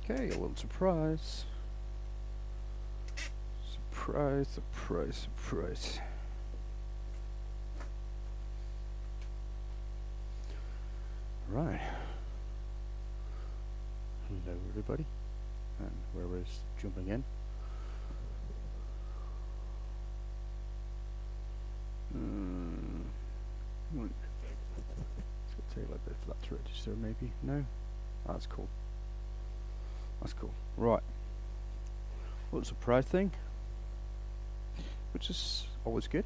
Okay, a little surprise. Surprise, surprise, surprise. Right. Hello everybody. And whoever's jumping in. Let's say like the flat register maybe. No? Oh, that's cool. That's cool. Right. Little surprise thing. Which is always good.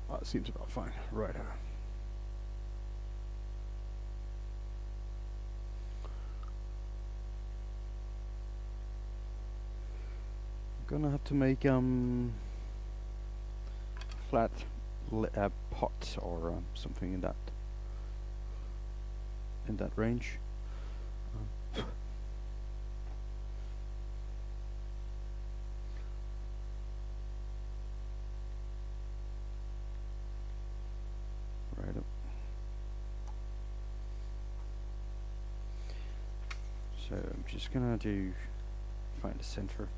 That seems about fine. Right. Gonna have to make flat pot or something in that range. Right up. So I'm just gonna find the center.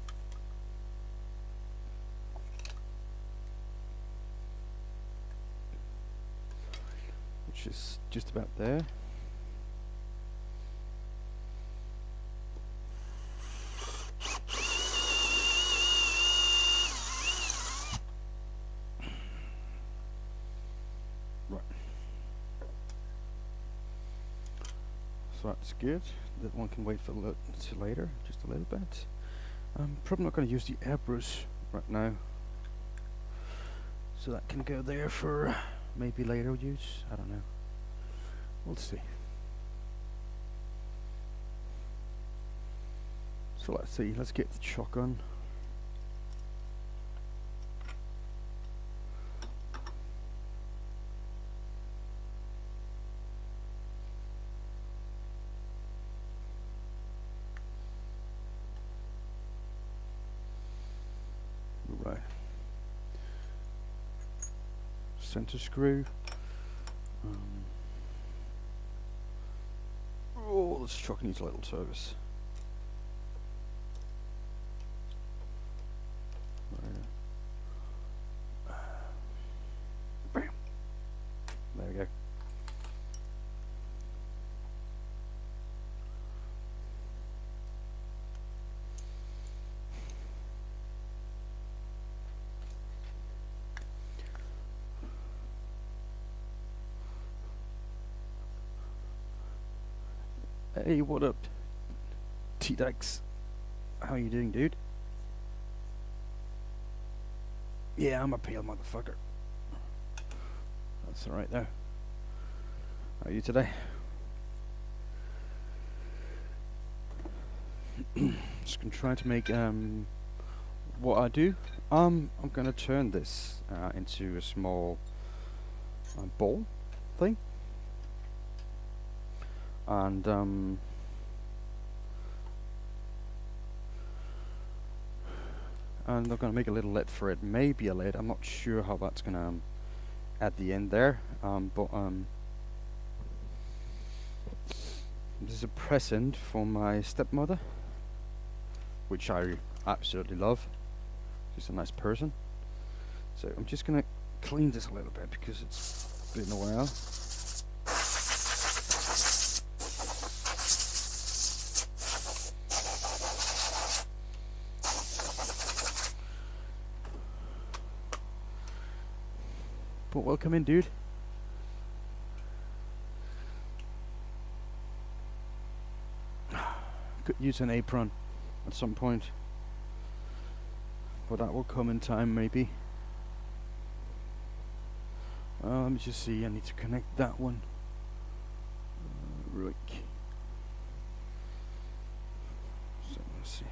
Which is just about there. Right. So that's good. That one can wait for later, just a little bit. I'm probably not going to use the airbrush right now. So that can go there for maybe later use. I don't know. We'll see. So let's see. Let's get the shotgun. Right. Center screw. Oh, this truck needs a little service. Bam. There we go. Hey, what up, T-Dex? How you doing, dude? Yeah, I'm a pale motherfucker. That's alright though. How are you today? Just gonna try to make what I do. I'm gonna turn this into a small ball thing. And I'm gonna make a little lid for it, maybe a lid. I'm not sure how that's gonna at the end there. But this is a present from my stepmother, which I absolutely love. She's a nice person. So I'm just gonna clean this a little bit because it's been a while. But welcome in, dude. Could use an apron at some point, but that will come in time, maybe. Let me just see. I need to connect that one. Right. So let's see.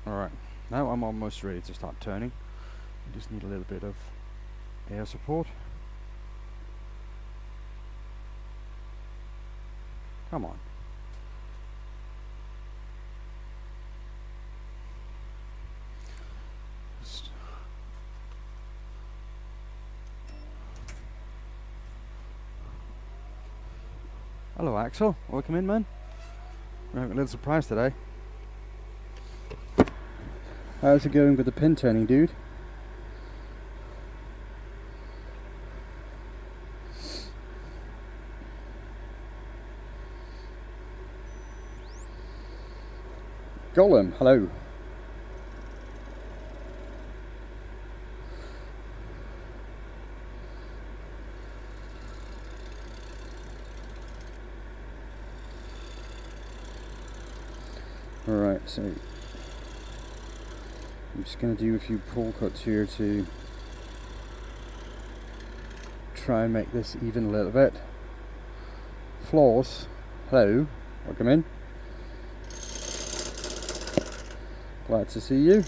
Alright, Now I'm almost ready to start turning. I just need a little bit of air support. Come on. Hello Axel, welcome in man. We're having a little surprise today. How's it going with the pin turning, dude? Golem, hello. Alright, so I'm just going to do a few pull cuts here to try and make this even a little bit. Floors, hello, welcome in. Glad to see you.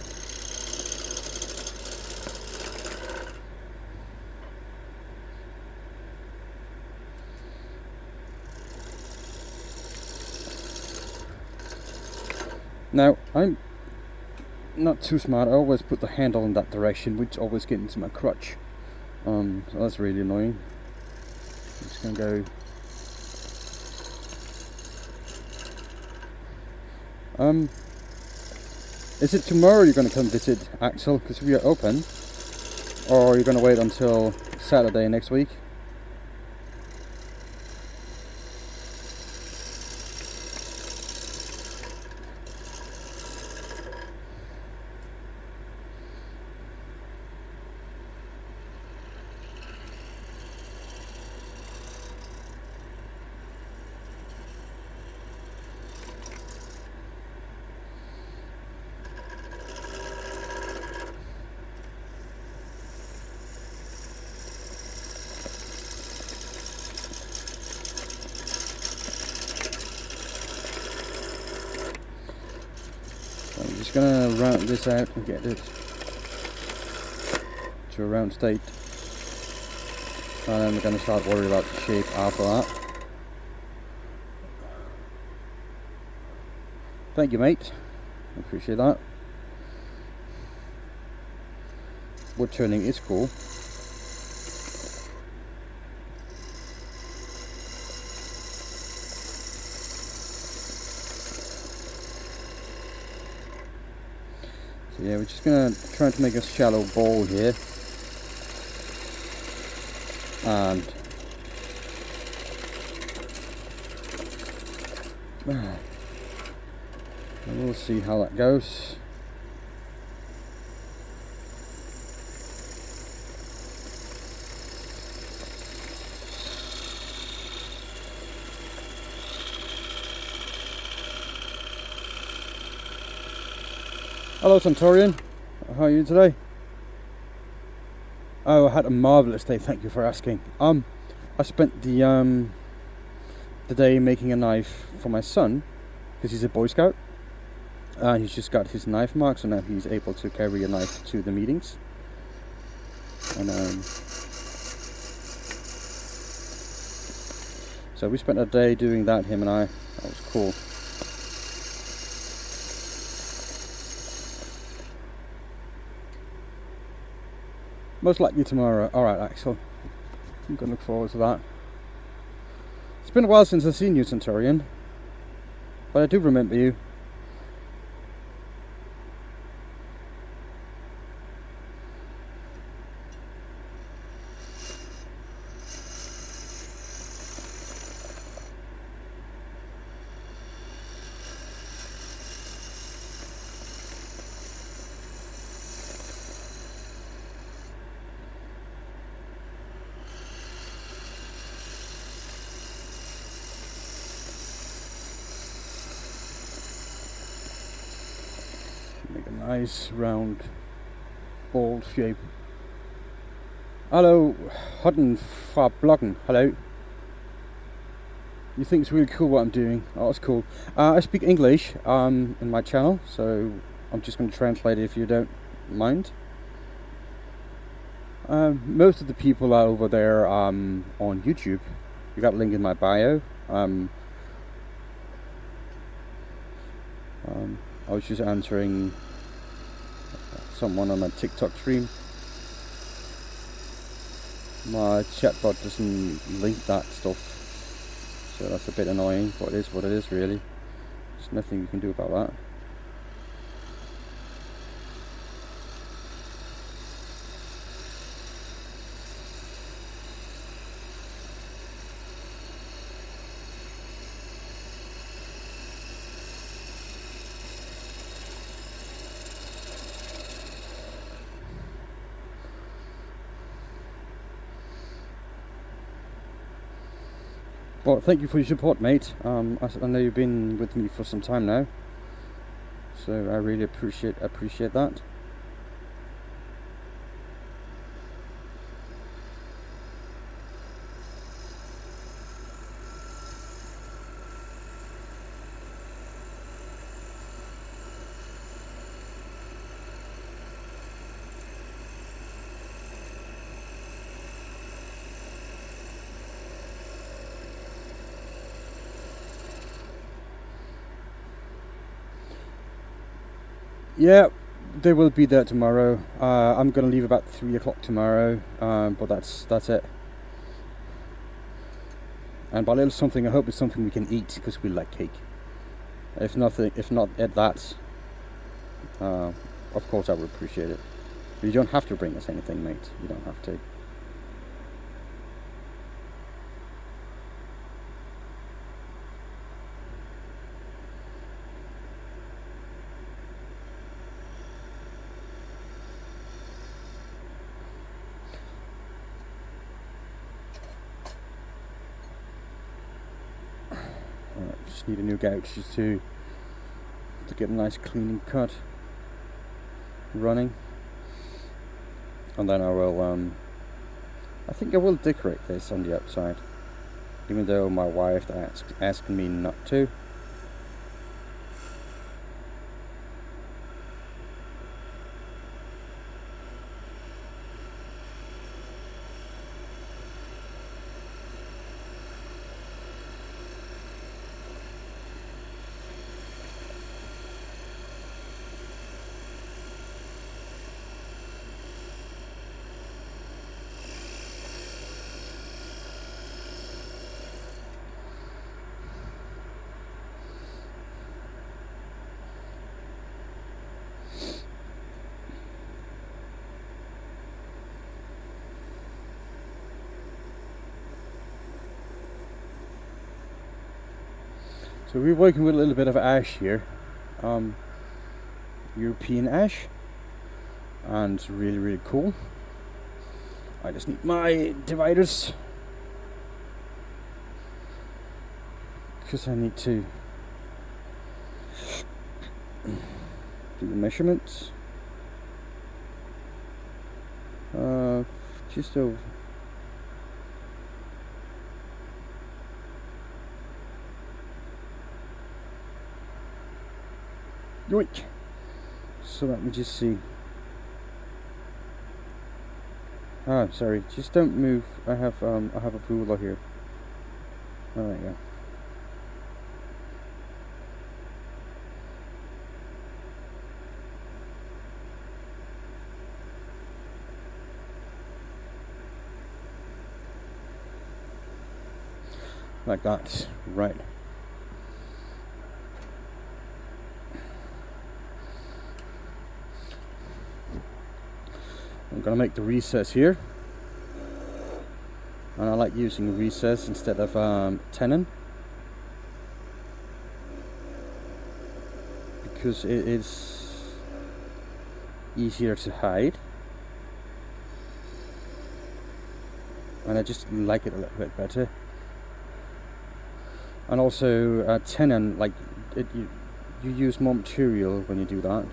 Now, I'm not too smart. I always put the handle in that direction, which always gets into my crutch. So that's really annoying. I'm just gonna go. Is it tomorrow you're gonna come visit, Axel? Because we are open, or are you gonna wait until Saturday next week? I'm just gonna round this out and get it to a round state, and then we're gonna start worrying about the shape after that. Thank you, mate. I appreciate that. Woodturning is cool. So yeah, we're just gonna try to make a shallow bowl here, and we'll see how that goes. Hello Centaurian, how are you today? Oh, I had a marvellous day, thank you for asking. I spent the day making a knife for my son, because he's a Boy Scout, and he's just got his knife mark, so now he's able to carry a knife to the meetings. And so we spent a day doing that, him and I. That was cool. Most likely tomorrow. Alright, Axel. I'm going to look forward to that. It's been a while since I've seen you, Centaurian. But I do remember you. Make a nice round ball shape. Hello, Hudden Fab Bloggen. Hello. You think it's really cool what I'm doing? Oh, it's cool. I speak English in my channel, so I'm just going to translate it if you don't mind. Most of the people are over there on YouTube. You got a link in my bio. I was just answering someone on my TikTok stream. My chatbot doesn't link that stuff, so that's a bit annoying, but it is what it is really. There's nothing you can do about that. Well, thank you for your support, mate. I know you've been with me for some time now, so I really appreciate that. Yeah, they will be there tomorrow. I'm gonna leave about 3 o'clock tomorrow, but that's it. And by a little something, I hope it's something we can eat because we like cake. If not at that, of course I would appreciate it. But you don't have to bring us anything, mate. You don't have to. Just need a new gouge just to get a nice cleaning cut running, and then I will I think I will decorate this on the outside, even though my wife asked me not to. So we're working with a little bit of ash here, European ash, and it's really, really cool. I just need my dividers because I need to do the measurements. Just over. Yoink. So let me just see. Sorry, just don't move. I have a ruler here. Oh, there you go. Like that, right. I'm gonna make the recess here, and I like using recess instead of tenon because it is easier to hide, and I just like it a little bit better. And also tenon, like you use more material when you do that.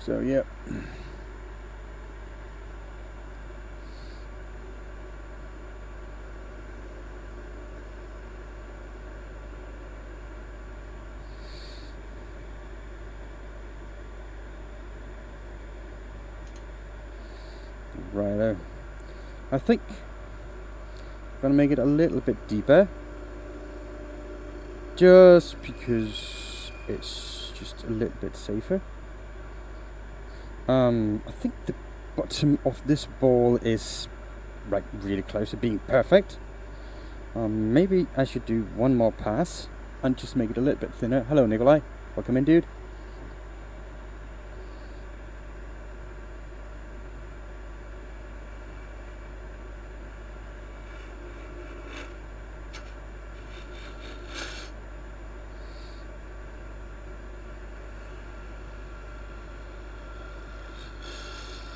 So yeah. Righto. I think I'm gonna make it a little bit deeper, just because it's just a little bit safer. I think the bottom of this ball is right really close to being perfect. Maybe I should do one more pass and just make it a little bit thinner. Hello, Nikolai. Welcome in, dude.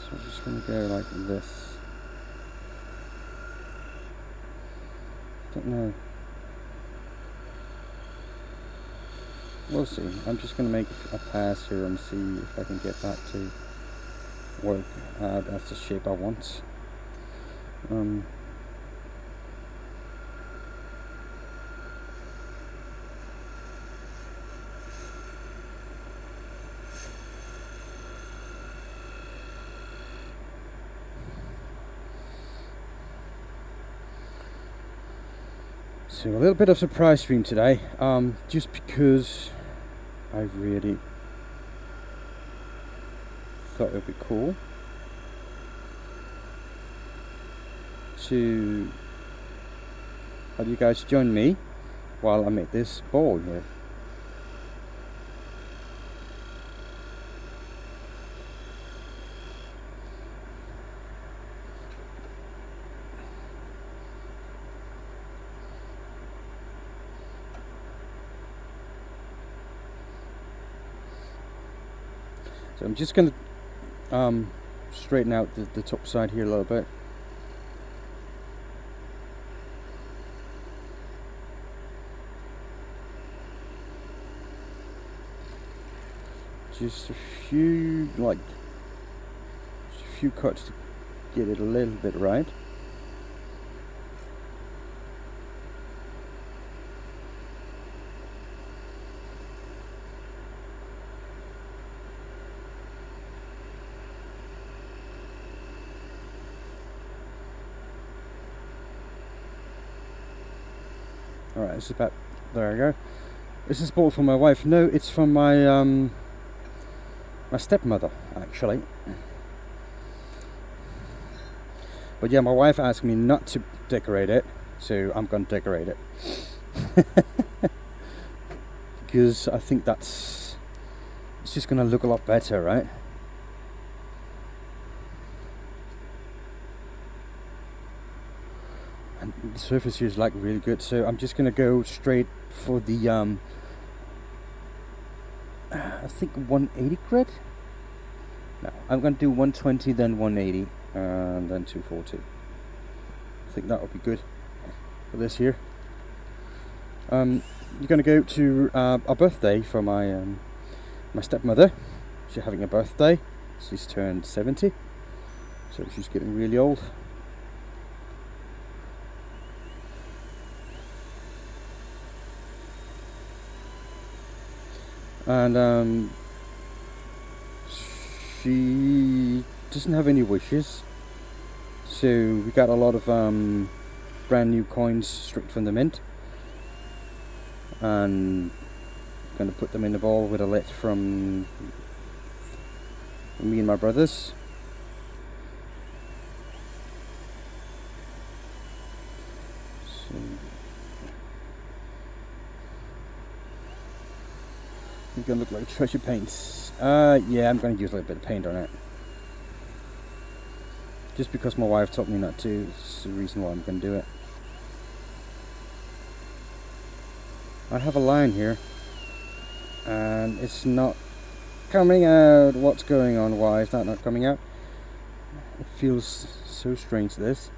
So I'm just going to go like this. Don't know. We'll see. I'm just going to make a pass here and see if I can get that to work. That's the shape I want. So a little bit of surprise stream today, just because I really thought it would be cool to have you guys join me while I make this ball here. So I'm just going to straighten out the top side here a little bit. Just a few cuts to get it a little bit right. Alright, it's about, there I go. This is bought for my wife. No, it's from my my stepmother, actually. But yeah, my wife asked me not to decorate it, so I'm going to decorate it. Because I think it's just going to look a lot better, right? And the surface here is like really good, so I'm just going to go straight for the I think 180 grid. No, I'm going to do 120, then 180, and then 240. I think that would be good for this here. You're going to go to a birthday for my my stepmother. She's having a birthday. She's turned 70, so she's getting really old. And she doesn't have any wishes, so we got a lot of brand new coins straight from the mint, and I'm going to put them in the ball with a let from me and my brothers. So it's going to look like treasure paints. Yeah, I'm going to use a little bit of paint on it. Just because my wife told me not to, it's the reason why I'm going to do it. I have a line here, and it's not coming out. What's going on? Why is that not coming out? It feels so strange, this.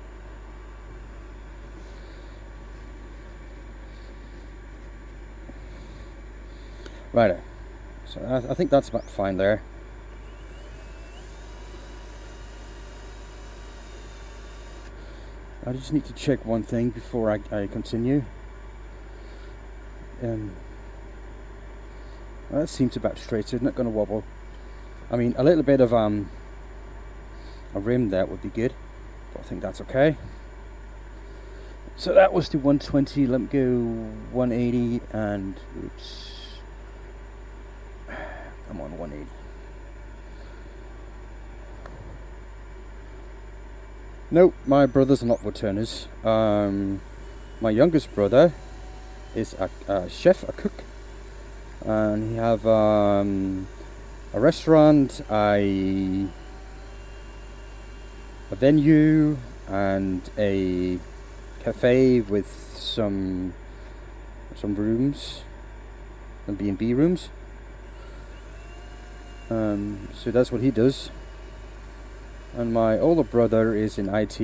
Right, so I think that's about fine there. I just need to check one thing before I continue. Well, that seems about straight, so it's not going to wobble. I mean, a little bit of a rim there would be good, but I think that's okay. So that was the 120. Let me go 180 and oops. I'm on 180. No, my brothers are not woodturners. My youngest brother is a chef, a cook, and he have a restaurant, a venue, and a cafe with some rooms, and B&B rooms. So that's what he does. And my older brother is in IT,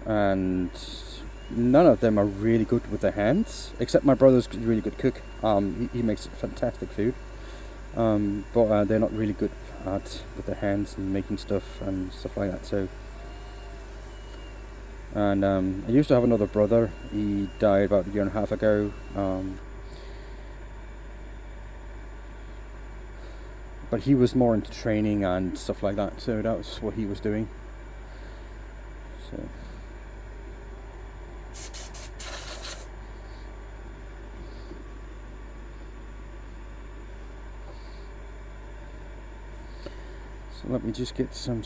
and none of them are really good with their hands, except my brother's a really good cook. He makes fantastic food, but they're not really good at with their hands and making stuff and stuff like that. So, and I used to have another brother. He died about a year and a half ago. But he was more into training and stuff like that, so that was what he was doing. So let me just get some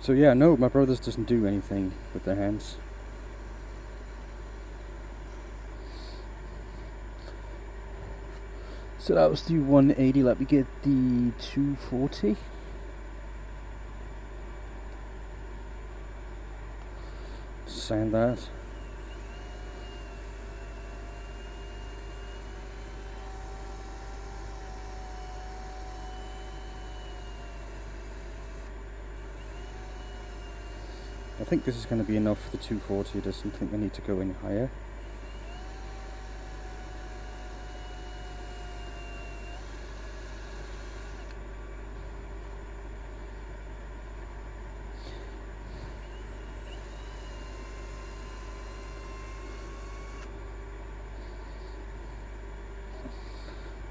So yeah, no, my brothers doesn't do anything with their hands. So that was the 180. Let me get the 240. Sand that. I think this is going to be enough for the 240. I doesn't think I need to go any higher.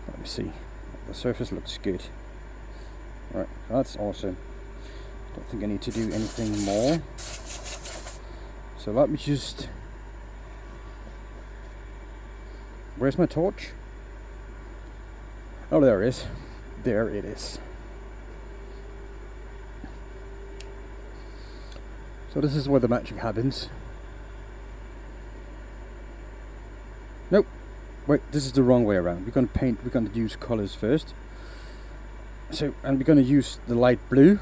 Let me see. The surface looks good. Right, that's awesome. Don't think I need to do anything more. So let me just... Where's my torch? Oh, there it is. There it is. So this is where the magic happens. Nope. Wait, this is the wrong way around. We're going to use colors first. So, and we're going to use the light blue,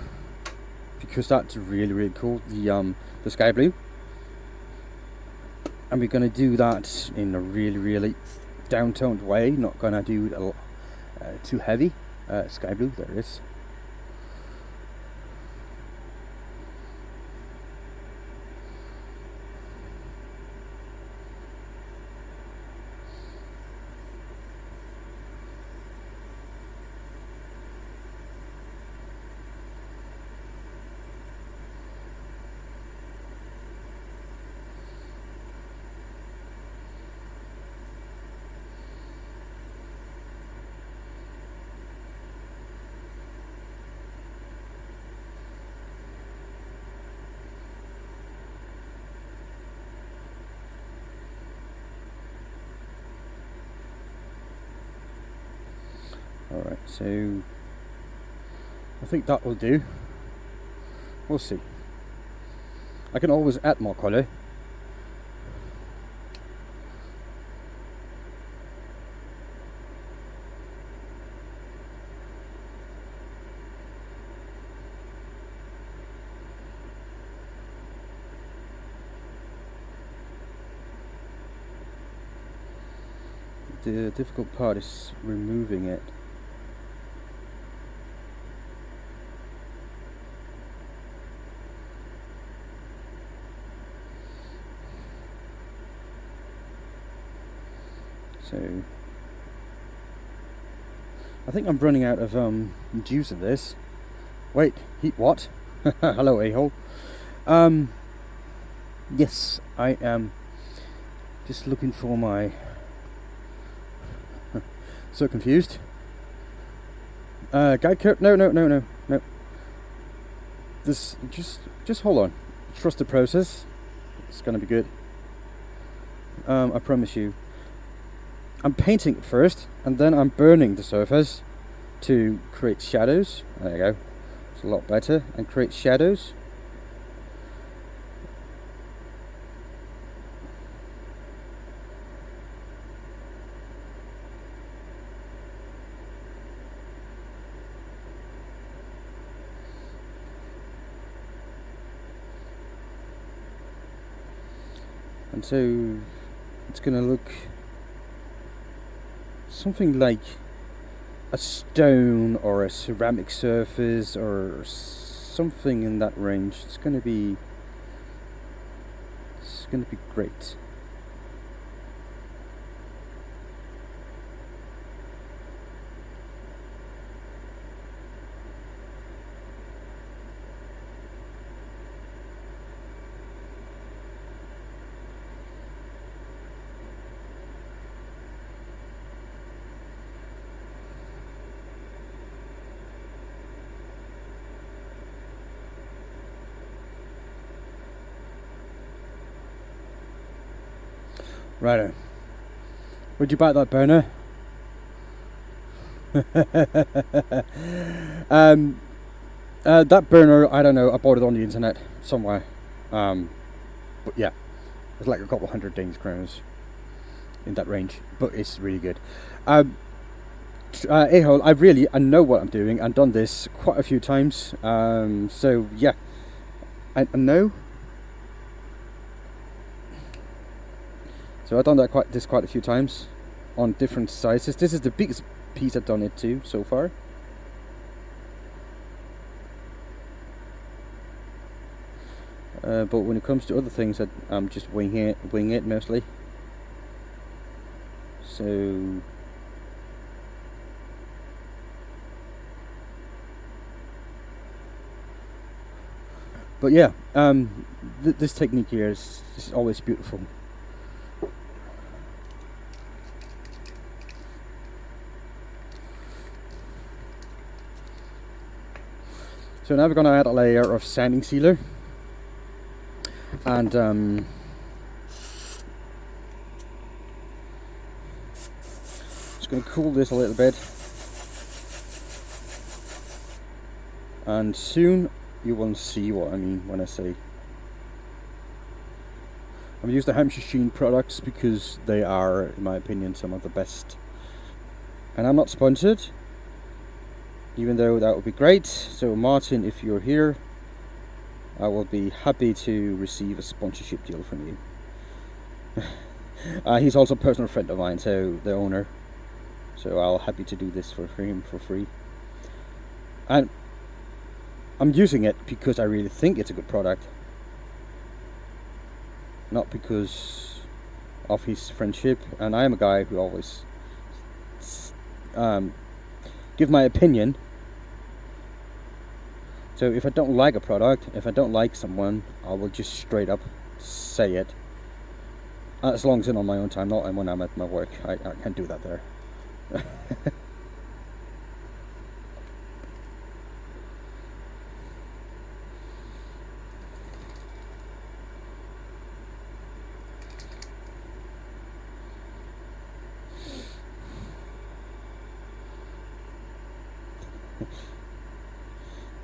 because that's really, really cool. The sky blue. And we're going to do that in a really, really downtoned way. Not going to do it too heavy. Sky blue, there it is. Alright, so I think that will do. We'll see. I can always add more colour. the difficult part is removing it. So I think I'm running out of juice in this. Wait, heat what? Hello, a-hole. Yes, I am just looking for my... so confused. Guide coat? No. This, just hold on. Trust the process. It's gonna be good. I promise you. I'm painting it first, and then I'm burning the surface to create shadows. There you go. It's a lot better. And create shadows. And so it's going to look something like a stone or a ceramic surface or something in that range. It's going to be great. Righto. Would you buy that burner? That burner, I don't know, I bought it on the internet somewhere. But yeah, it's like a couple hundred Danish crowns in that range, but it's really good. A-hole, I know what I'm doing. I've done this quite a few times. So yeah, I know. So I've done that quite a few times on different sizes. This is the biggest piece I've done it to so far. But when it comes to other things, I'm just wing it mostly. So but yeah, this technique here is always beautiful. So now we're going to add a layer of sanding sealer, and just going to cool this a little bit, and soon you will see what I mean when I say I've used the Hampshire Sheen products because they are, in my opinion, some of the best. And I'm not sponsored, even though that would be great. So Martin, if you're here, I will be happy to receive a sponsorship deal from you. He's also a personal friend of mine, so the owner. So I'll happy to do this for him for free. And I'm using it because I really think it's a good product, not because of his friendship. And I am a guy who always give my opinion. So if I don't like a product, if I don't like someone, I will just straight up say it. As long as it's on my own time, not when I'm at my work. I can't do that there.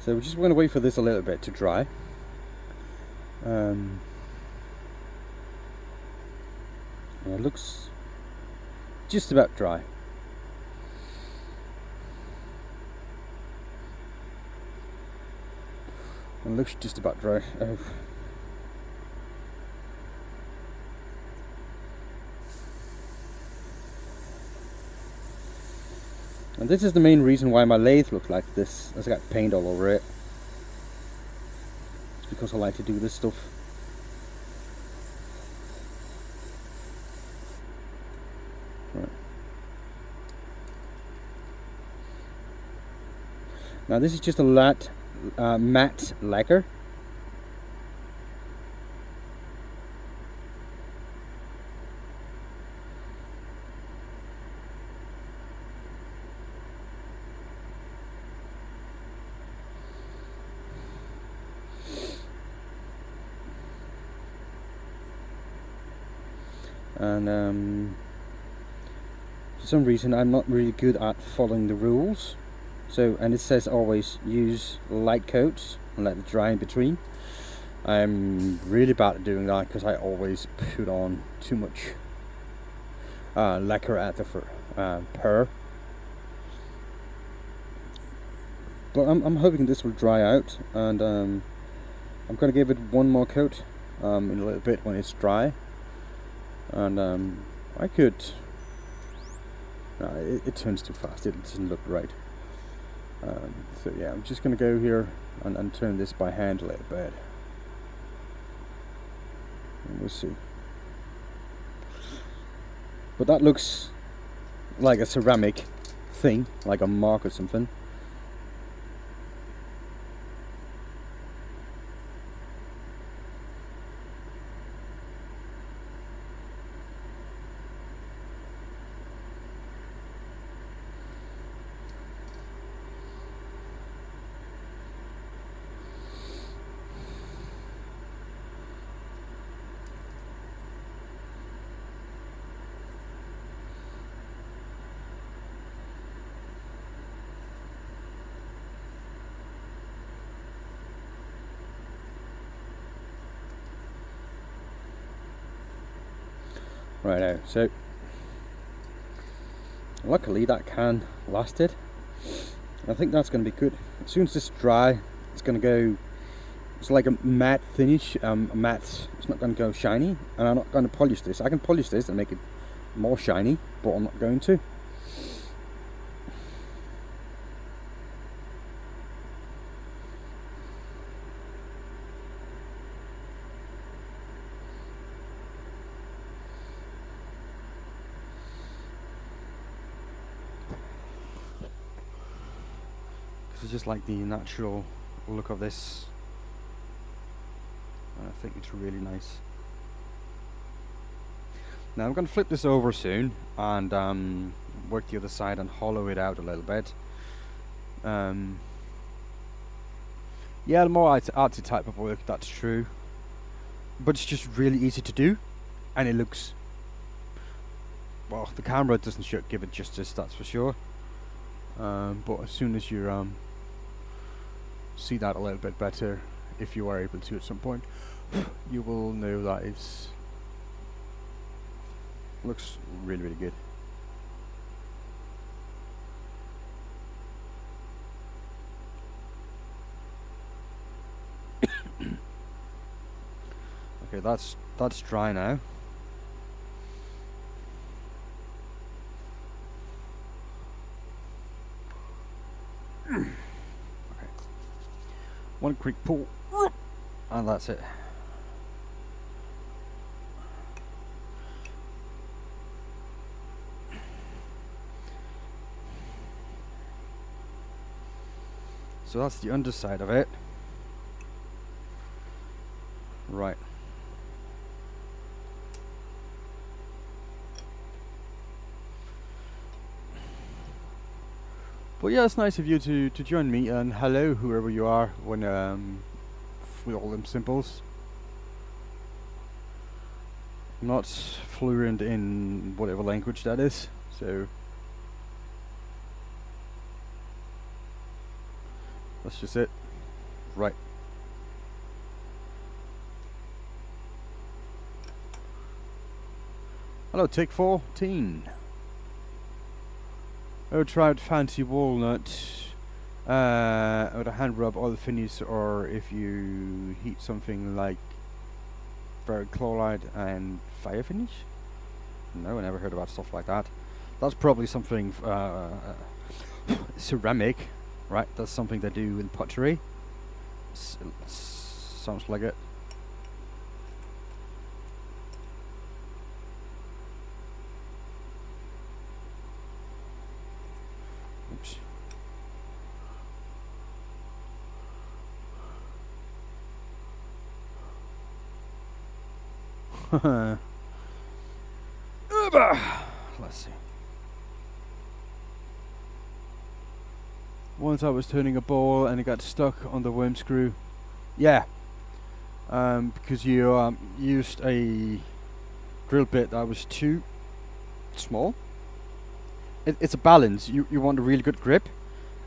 So we're just going to wait for this a little bit to dry. It looks just about dry. It looks just about dry. And this is the main reason why my lathe looks like this. It's got paint all over it. It's because I like to do this stuff. Right. Now this is just a matte lacquer. And for some reason I'm not really good at following the rules. So, and it says always use light coats and let it dry in between. I'm really bad at doing that because I always put on too much lacquer at the per. But I'm hoping this will dry out, and I'm going to give it one more coat in a little bit when it's dry. And I could... it turns too fast, it doesn't look right. So yeah, I'm just going to go here and turn this by hand a little bit. And we'll see. But that looks like a ceramic thing, like a mark or something. Righto, so luckily that can lasted. I think that's going to be good. As soon as this is dry, it's going to go. It's like a matte finish. Matte. It's not going to go shiny, and I'm not going to polish this. I can polish this and make it more shiny, but I'm not going to. It's just like the natural look of this. I think it's really nice. Now I'm going to flip this over soon and work the other side and hollow it out a little bit. Yeah, the more artsy type of work, that's true. But it's just really easy to do, and it looks... well, the camera doesn't give it justice, that's for sure. But as soon as you see that a little bit better, if you are able to at some point, you will know that it's looks really, really good. Okay, that's dry now. Okay. One quick pull, and that's it. So that's the underside of it. Right. But yeah, it's nice of you to join me, and hello whoever you are when with all them symbols. I'm not fluent in whatever language that is, so that's just it. Right. Hello, take 14. I would try fancy walnut with a hand rub oil finish, or if you heat something like ferric chloride and fire finish. No, I never heard about stuff like that. That's probably something ceramic, right? That's something they do in pottery. Sounds like it. Oops. Let's see. Once I was turning a ball and it got stuck on the worm screw. Yeah, because you used a drill bit that was too small. It's a balance. You want a really good grip,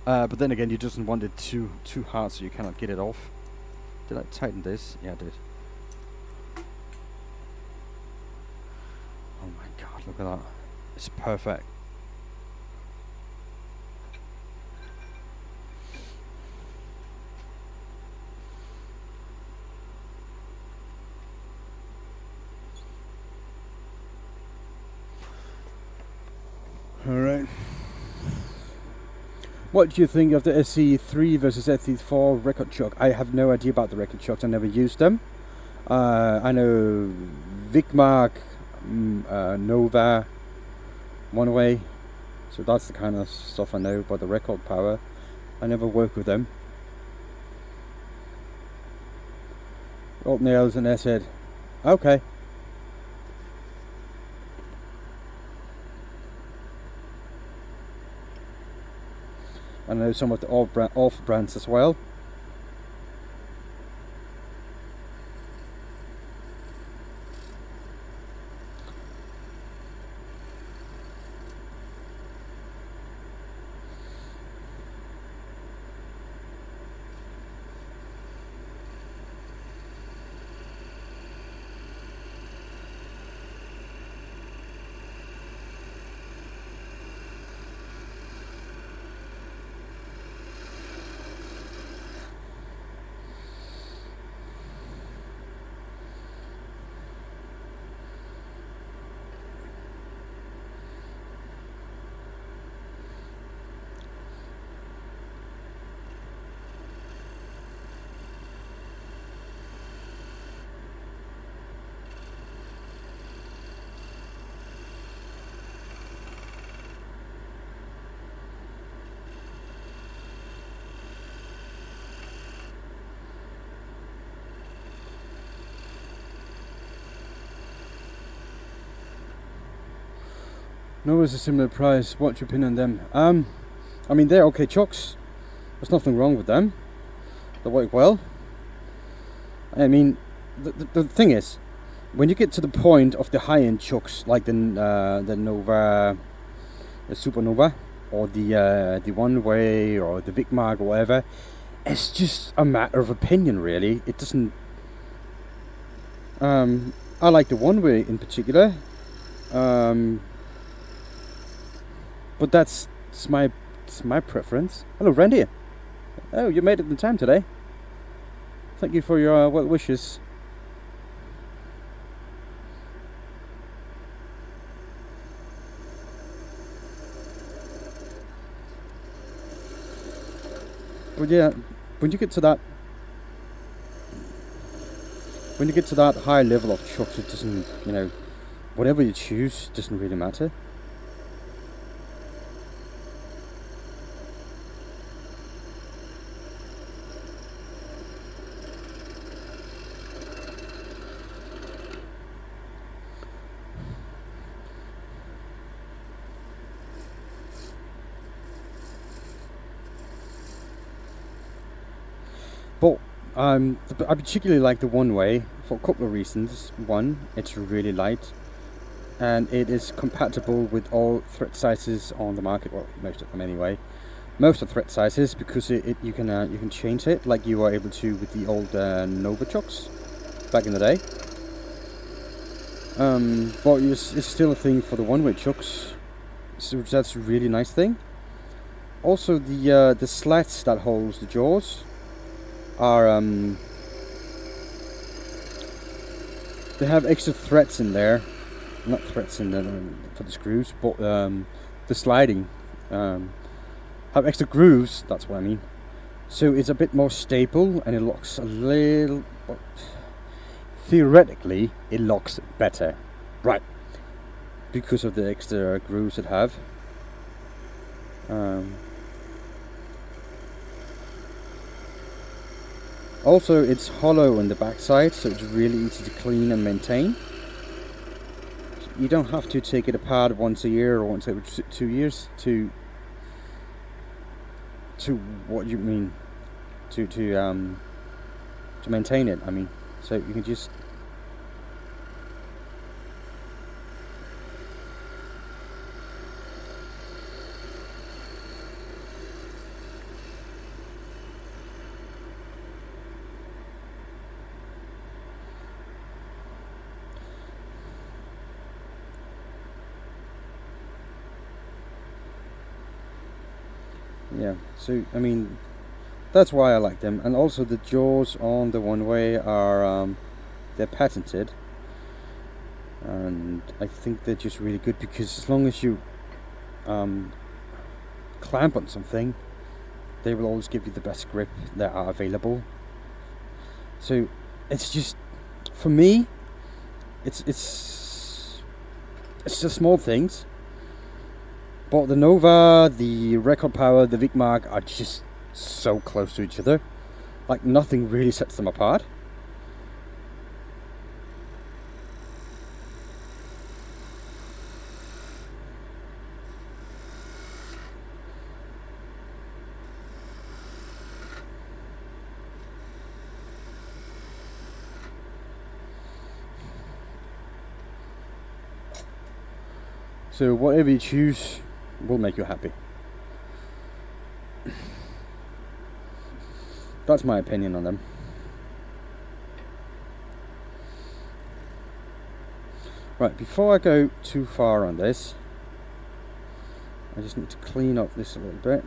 but then again you just want it too hard, so you cannot get it off. Did I tighten this? Yeah, I did. Oh my god, look at that. It's perfect. Alright. What do you think of the SC3 versus SC4 record chuck? I have no idea about the record chucks. I never used them. I know Vigmark, Nova, One Way. So that's the kind of stuff I know about the record power. I never worked with them. Old nails and S-head. Okay. I know some of the off brands as well. No, it's a similar price. What's your opinion on them? I mean, they're okay chucks. There's nothing wrong with them. They work well. I mean, the thing is, when you get to the point of the high-end chucks, like the Nova, the Supernova, or the One Way, or the Vigmark, or whatever, it's just a matter of opinion, really. It doesn't. I like the One Way in particular. But that's my preference. Hello, Randy. Oh, you made it in time today. Thank you for your well wishes. But yeah, when you get to that high level of chucks, it doesn't, whatever you choose doesn't really matter. But I particularly like the One Way for a couple of reasons. One, it's really light, and it is compatible with all thread sizes on the market. Well, most of them anyway. Most of the thread sizes, because you can change it like you were able to with the old Nova chucks back in the day. But it's still a thing for the One Way chucks, so that's a really nice thing. Also, the slats that holds the jaws are they have extra threads in there, not threads in there for the screws, but the sliding have have extra grooves, that's what I mean. So it's a bit more stable and it locks a little, well, theoretically it locks better, right, because of the extra grooves it have. Also, it's hollow on the backside, so it's really easy to clean and maintain. You don't have to take it apart once a year or once every 2 years to what you mean to maintain it. I mean, so you can just yeah. So I mean, that's why I like them. And also the jaws on the one way are they're patented, and I think they're just really good because as long as you clamp on something, they will always give you the best grip that are available. So it's just, for me, it's the small things, but the Nova, the Record Power, the Vigmark are just so close to each other. Like nothing really sets them apart. So whatever you choose will make you happy. That's my opinion on them. Right, before I go too far on this, I just need to clean up this a little bit.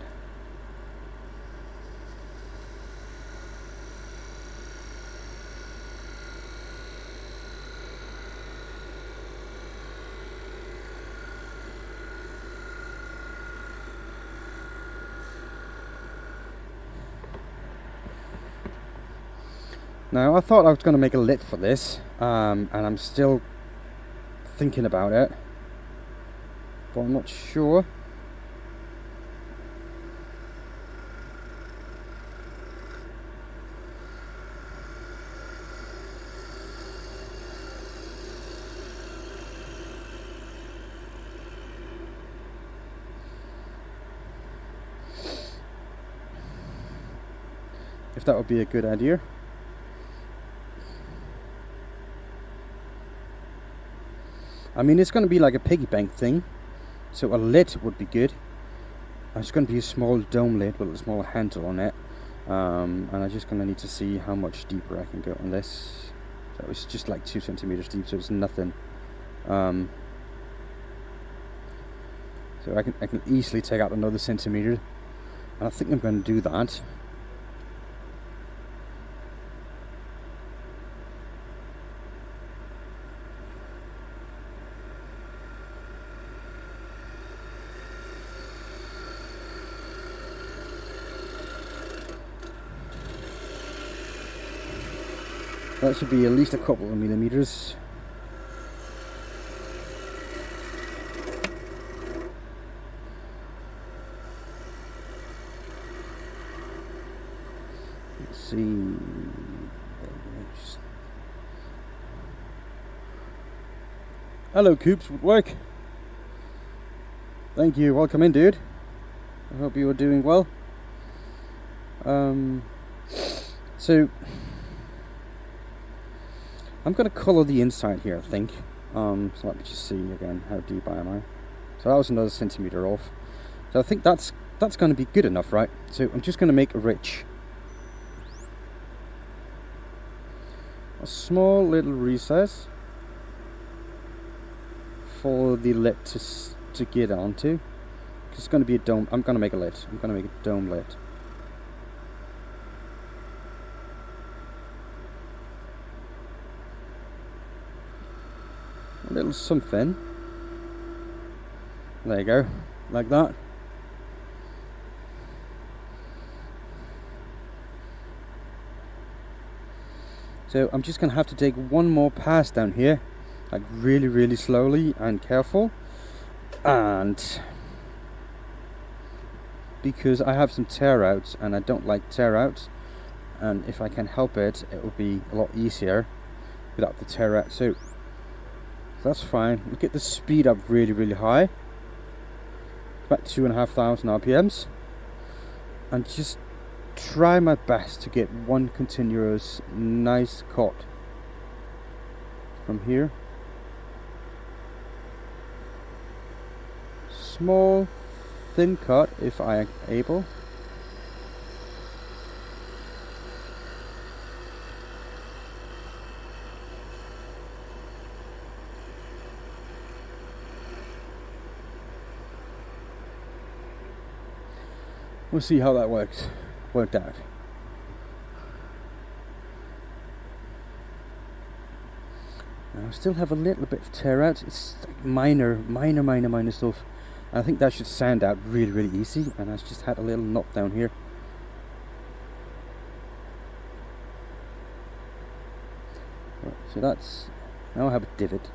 Now, I thought I was going to make a lid for this, and I'm still thinking about it, but I'm not sure. If that would be a good idea. I mean, it's going to be like a piggy bank thing, so a lid would be good. It's going to be a small dome lid with a small handle on it, and I'm just going to need to see how much deeper I can go on this. So it's just like 2 centimeters deep, so it's nothing. So I can easily take out another centimeter, and I think I'm going to do that. That should be at least a couple of millimeters. Let's see. Hello, Coops, Woodwork. Thank you. Welcome in, dude. I hope you are doing well. So I'm going to colour the inside here, I think. So let me just see again, how deep am I? So that was another centimetre off. So I think that's going to be good enough, right? So I'm just going to make a ridge. A small little recess for the lid to get onto. It's going to be a dome. I'm going to make a lid. I'm going to make a dome lid. A little something. There you go, like that. So I'm just gonna have to take one more pass down here, like really slowly and careful, and because I have some tear outs and I don't like tear outs, and if I can help it, it will be a lot easier without the tear out. So that's fine. We'll get the speed up really high, about 2,500 RPMs, and just try my best to get one continuous nice cut from here. Small thin cut if I am able. We'll see how that worked out. Now I still have a little bit of tear out. It's like minor stuff. I think that should sand out really easy, and I just had a little knot down here. Right, so that's, now I have a divot.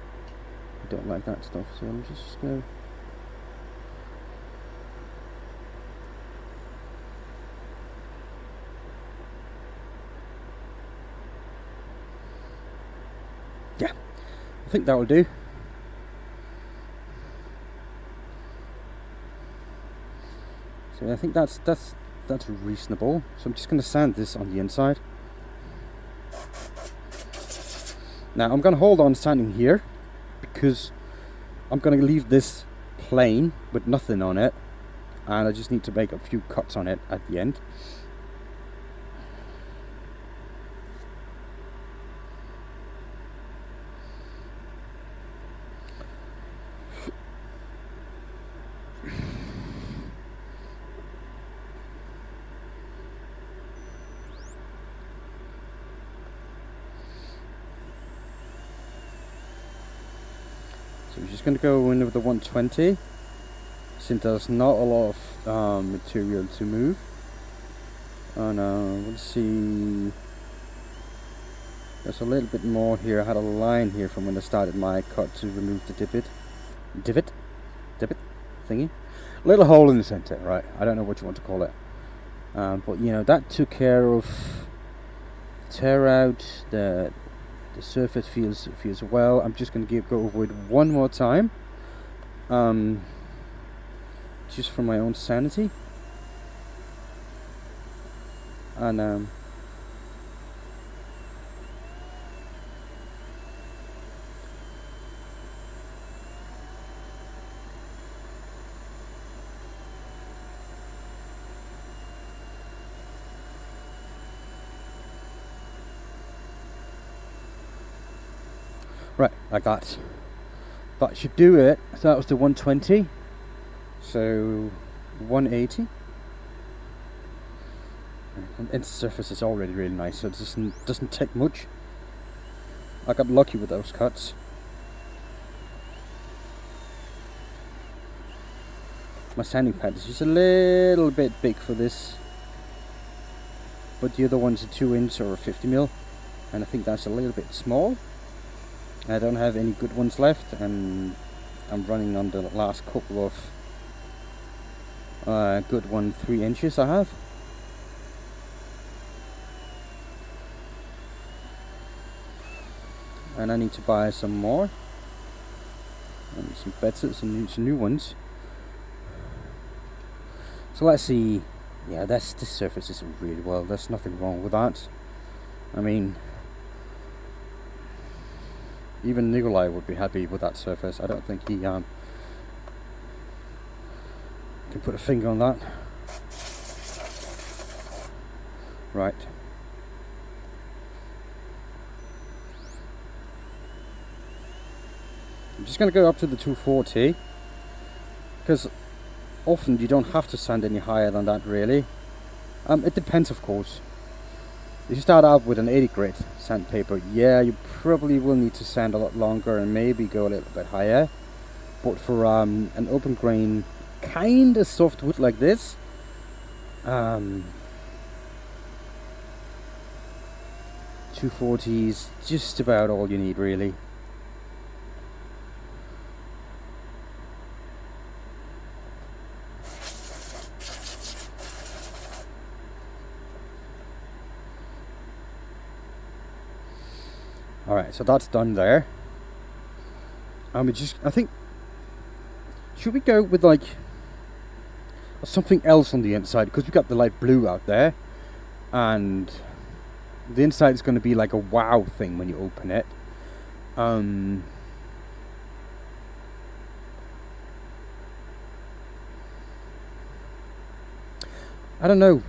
I don't like that stuff, so I'm just going to I think that will do. So I think that's reasonable. So I'm just going to sand this on the inside. Now I'm going to hold on sanding here because I'm going to leave this plain with nothing on it, and I just need to make a few cuts on it at the end. So we're just going to go in with the 120, since there's not a lot of material to move. And let's see, there's a little bit more here. I had a line here from when I started my cut to remove the divot thingy. Little hole in the center, right? I don't know what you want to call it. But you know, that took care of tear out. The surface feels well. I'm just going to go over it one more time, just for my own sanity. And right, like that. That should do it. So that was the 120. So 180. And the surface is already really nice, so it doesn't take much. I got lucky with those cuts. My sanding pad is just a little bit big for this, but the other one's a 2-inch or a 50mm, and I think that's a little bit small. I don't have any good ones left, and I'm running on the last couple of good one 3 inches I have. And I need to buy some more, and some better, some new ones. So let's see. Yeah, this surface is really well. There's nothing wrong with that. I mean, even Nikolai would be happy with that surface. I don't think he can put a finger on that. Right. I'm just going to go up to the 240, because often you don't have to sand any higher than that, really. It depends, of course. If you start out with an 80 grit sandpaper, yeah, you probably will need to sand a lot longer and maybe go a little bit higher. But for an open grain, kind of soft wood like this, 240 is just about all you need, really. Alright, so that's done there. And I think, should we go with like something else on the inside? Because we've got the light blue out there, and the inside is going to be like a wow thing when you open it. I don't know.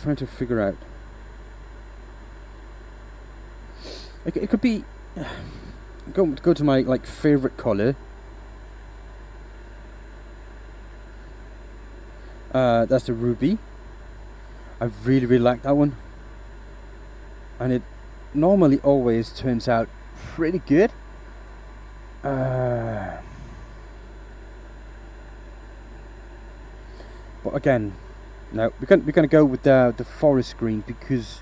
Trying to figure out. It could be go to my like favorite color. That's the ruby. I really like that one, and it normally always turns out pretty good. But again, no, we're gonna go with the forest green, because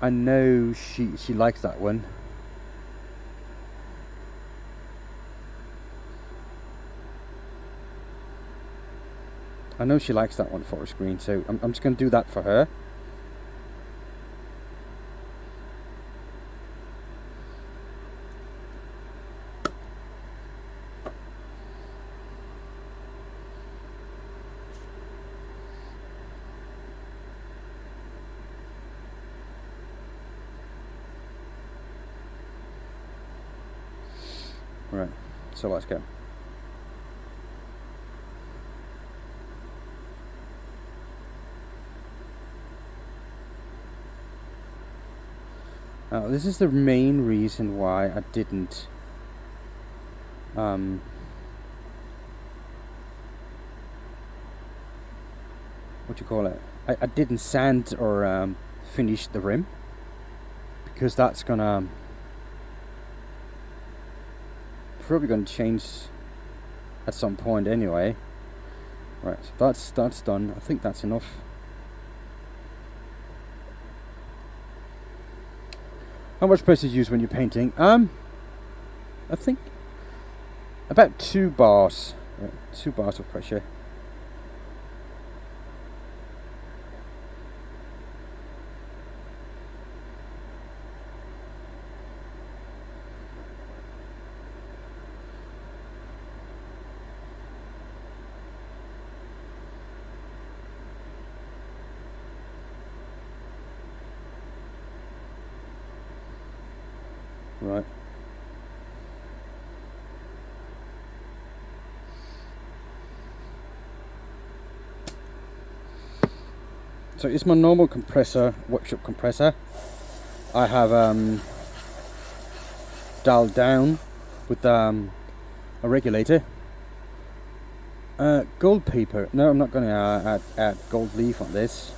I know she likes that one. I know she likes that one, forest green, so I'm just going to do that for her. Right, so let's go. Now, this is the main reason why I didn't what do you call it? I didn't sand or finish the rim, because that's gonna probably gonna change at some point anyway. Right, so that's done. I think that's enough. How much pressure do you use when you're painting? I think about 2 bars. 2 bars of pressure. Right. So it's my normal compressor, workshop compressor. I have dialed down with a regulator. Gold paper. No, I'm not going to add gold leaf on this.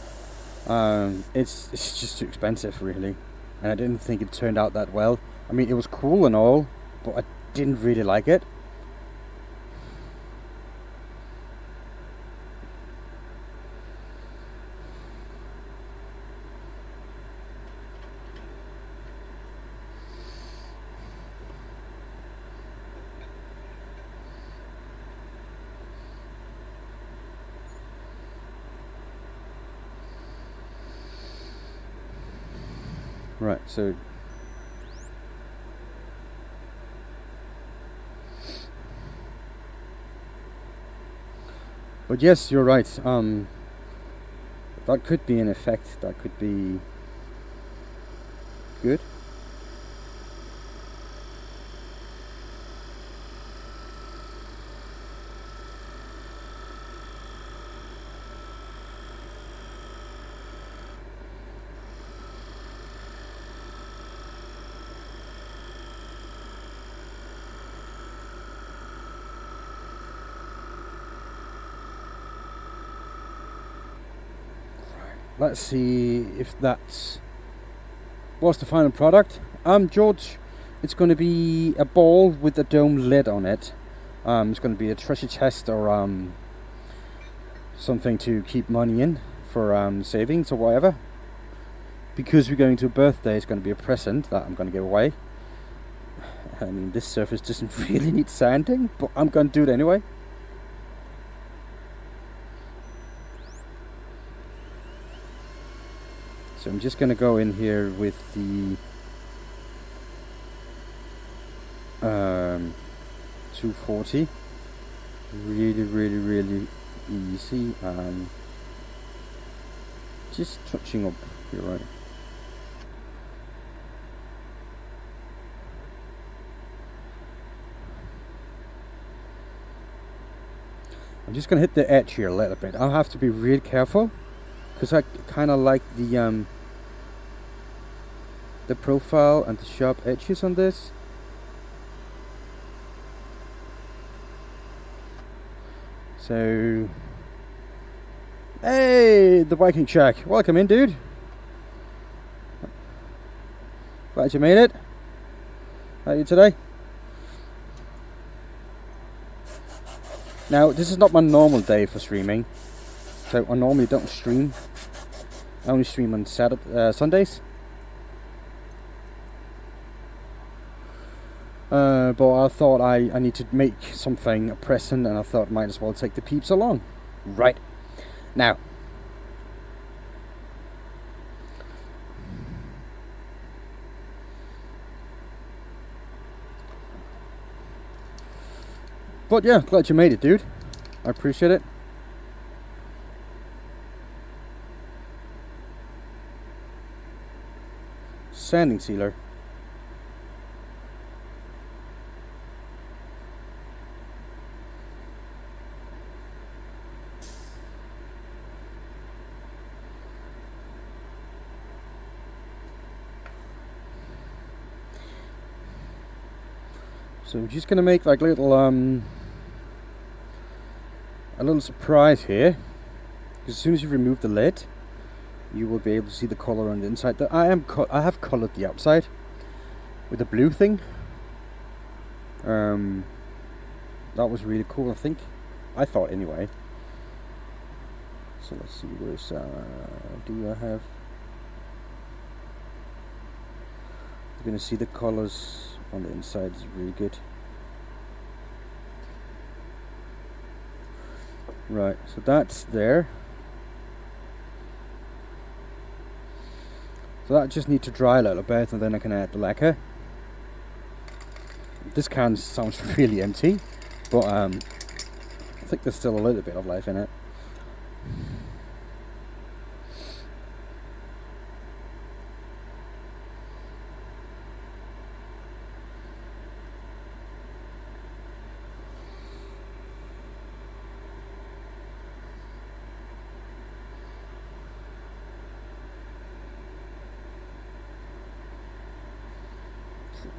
It's just too expensive, really, and I didn't think it turned out that well. I mean, it was cool and all, but I didn't really like it. Right, so but yes, you're right. That could be an effect. That could be good. Let's see if that's what's the final product. George, it's going to be a ball with a dome lid on it. It's going to be a treasure chest or something to keep money in for savings or whatever. because we're going to a birthday, it's going to be a present that I'm going to give away. I mean, this surface doesn't really need sanding, but I'm going to do it anyway. So I'm just going to go in here with the 240. Really easy, and just touching up here, right? I'm just going to hit the edge here a little bit. I'll have to be real careful because I kind of like the profile and the sharp edges on this. So, hey, the Viking Shack, welcome in, dude. Glad you made it. How are you today? Now, this is not my normal day for streaming, so I normally don't stream. I only stream on Sundays. But I thought I need to make something a present, and I thought might as well take the peeps along. Right. Now. But yeah, glad you made it, dude. I appreciate it. Sanding sealer. So I'm just gonna make like a little surprise here, because as soon as you remove the lid, you will be able to see the color on the inside. I have colored the outside with a blue thing. That was really cool, I thought anyway. So let's see, where's do I have? You're gonna see the colors on the inside is really good. Right, so that's there. So that just need to dry a little bit, and then I can add the lacquer. This can sounds really empty, but I think there's still a little bit of life in it.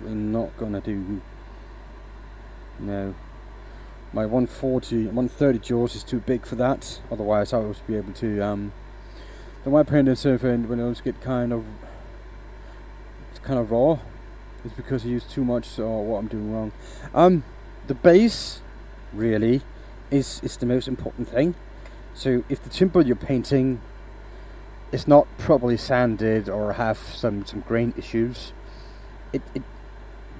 We're not gonna do no. My 130 jaws is too big for that. Otherwise, I would be able to. The white paint surfer, when those get kind of raw, is because I use too much, or what I'm doing wrong. The base really is the most important thing. So if the timber you're painting is not properly sanded or have some grain issues,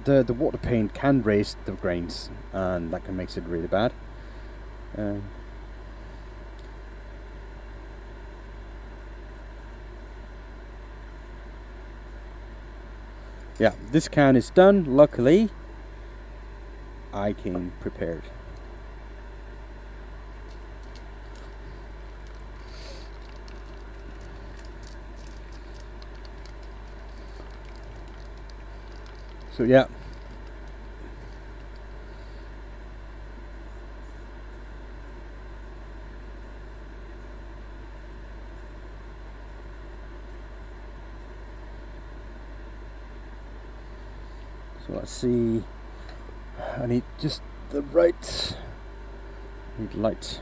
the water paint can raise the grains, and that can make it really bad. Yeah, this can is done. Luckily, I came prepared. So yeah. So let's see. I need just the right. I need light.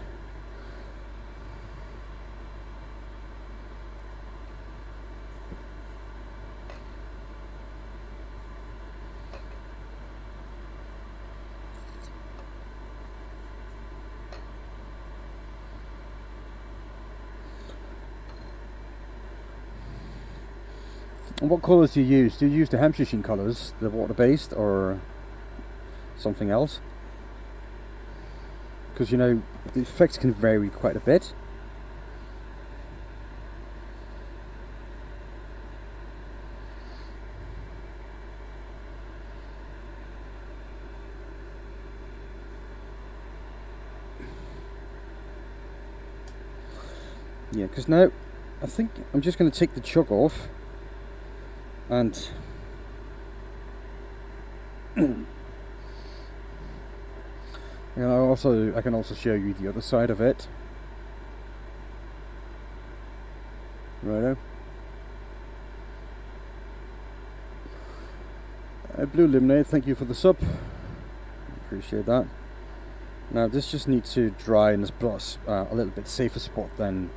And what colours do you use? Do you use the Hampshire sheen colours, the water-based, or something else? Because, you know, the effects can vary quite a bit. Yeah, because now I think I'm just going to take the chuck off, and you know, I can also show you the other side of it. Righto. Blue Lemonade, thank you for the sub. Appreciate that. Now this just needs to dry in this plus a little bit safer spot than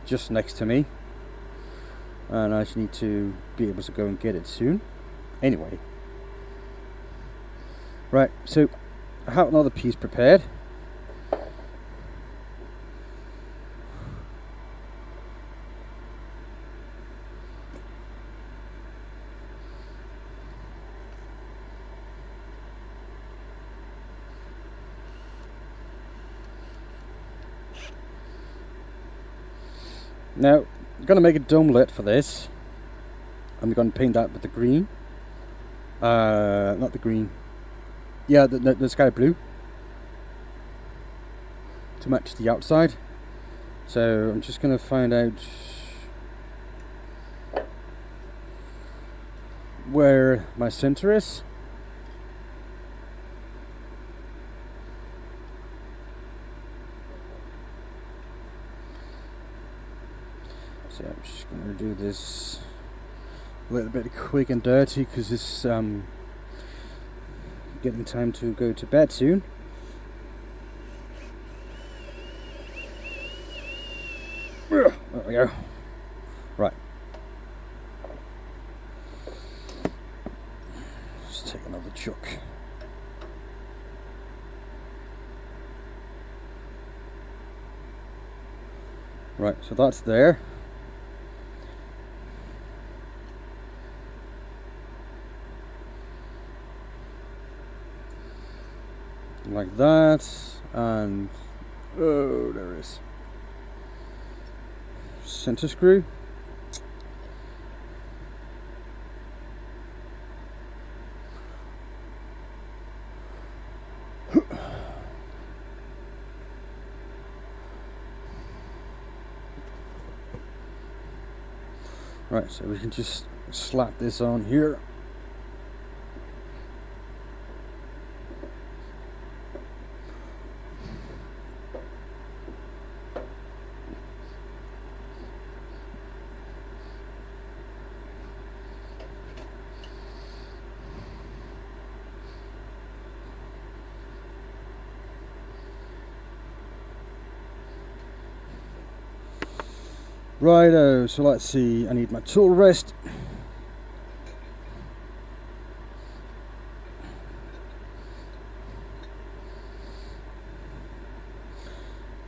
just next to me, and I just need to be able to go and get it soon. Anyway, right, so I have another piece prepared. Now, I'm going to make a domelet for this. I'm going to paint that with the green. Not the green. Yeah, the sky blue. To match the outside. So, I'm just going to find out where my center is. So I'm just going to do this a little bit quick and dirty because it's getting time to go to bed soon. There we go. Right. Let's take another chuck. Right, so that's there. Like that, and oh, there is center screw. Right, so we can just slap this on here. Righto, so let's see, I need my tool rest.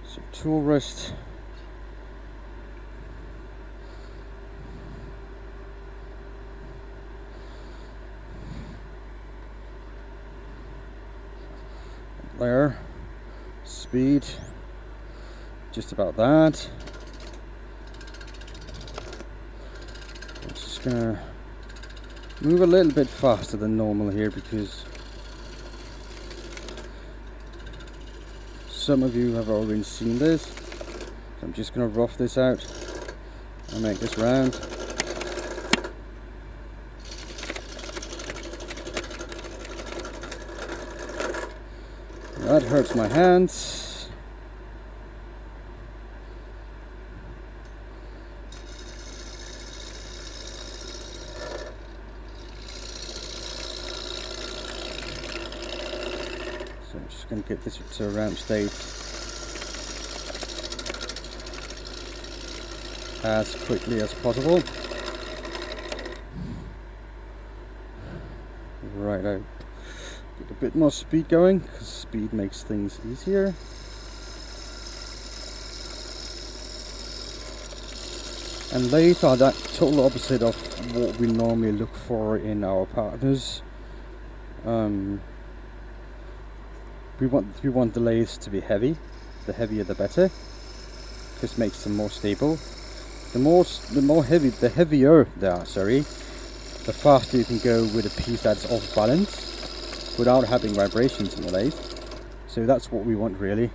So tool rest. There. Speed. Just about that. Gonna move a little bit faster than normal here because some of you have already seen this. So I'm just gonna rough this out and make this round. That hurts my hands. So I'm just going to get this to a round state as quickly as possible. Righto. Get a bit more speed going because speed makes things easier. And lathe are that total opposite of what we normally look for in our partners. We want the lathes to be heavy. The heavier the better. This makes them more stable. The heavier they are, sorry, the faster you can go with a piece that's off balance without having vibrations in the lathe. So that's what we want, really.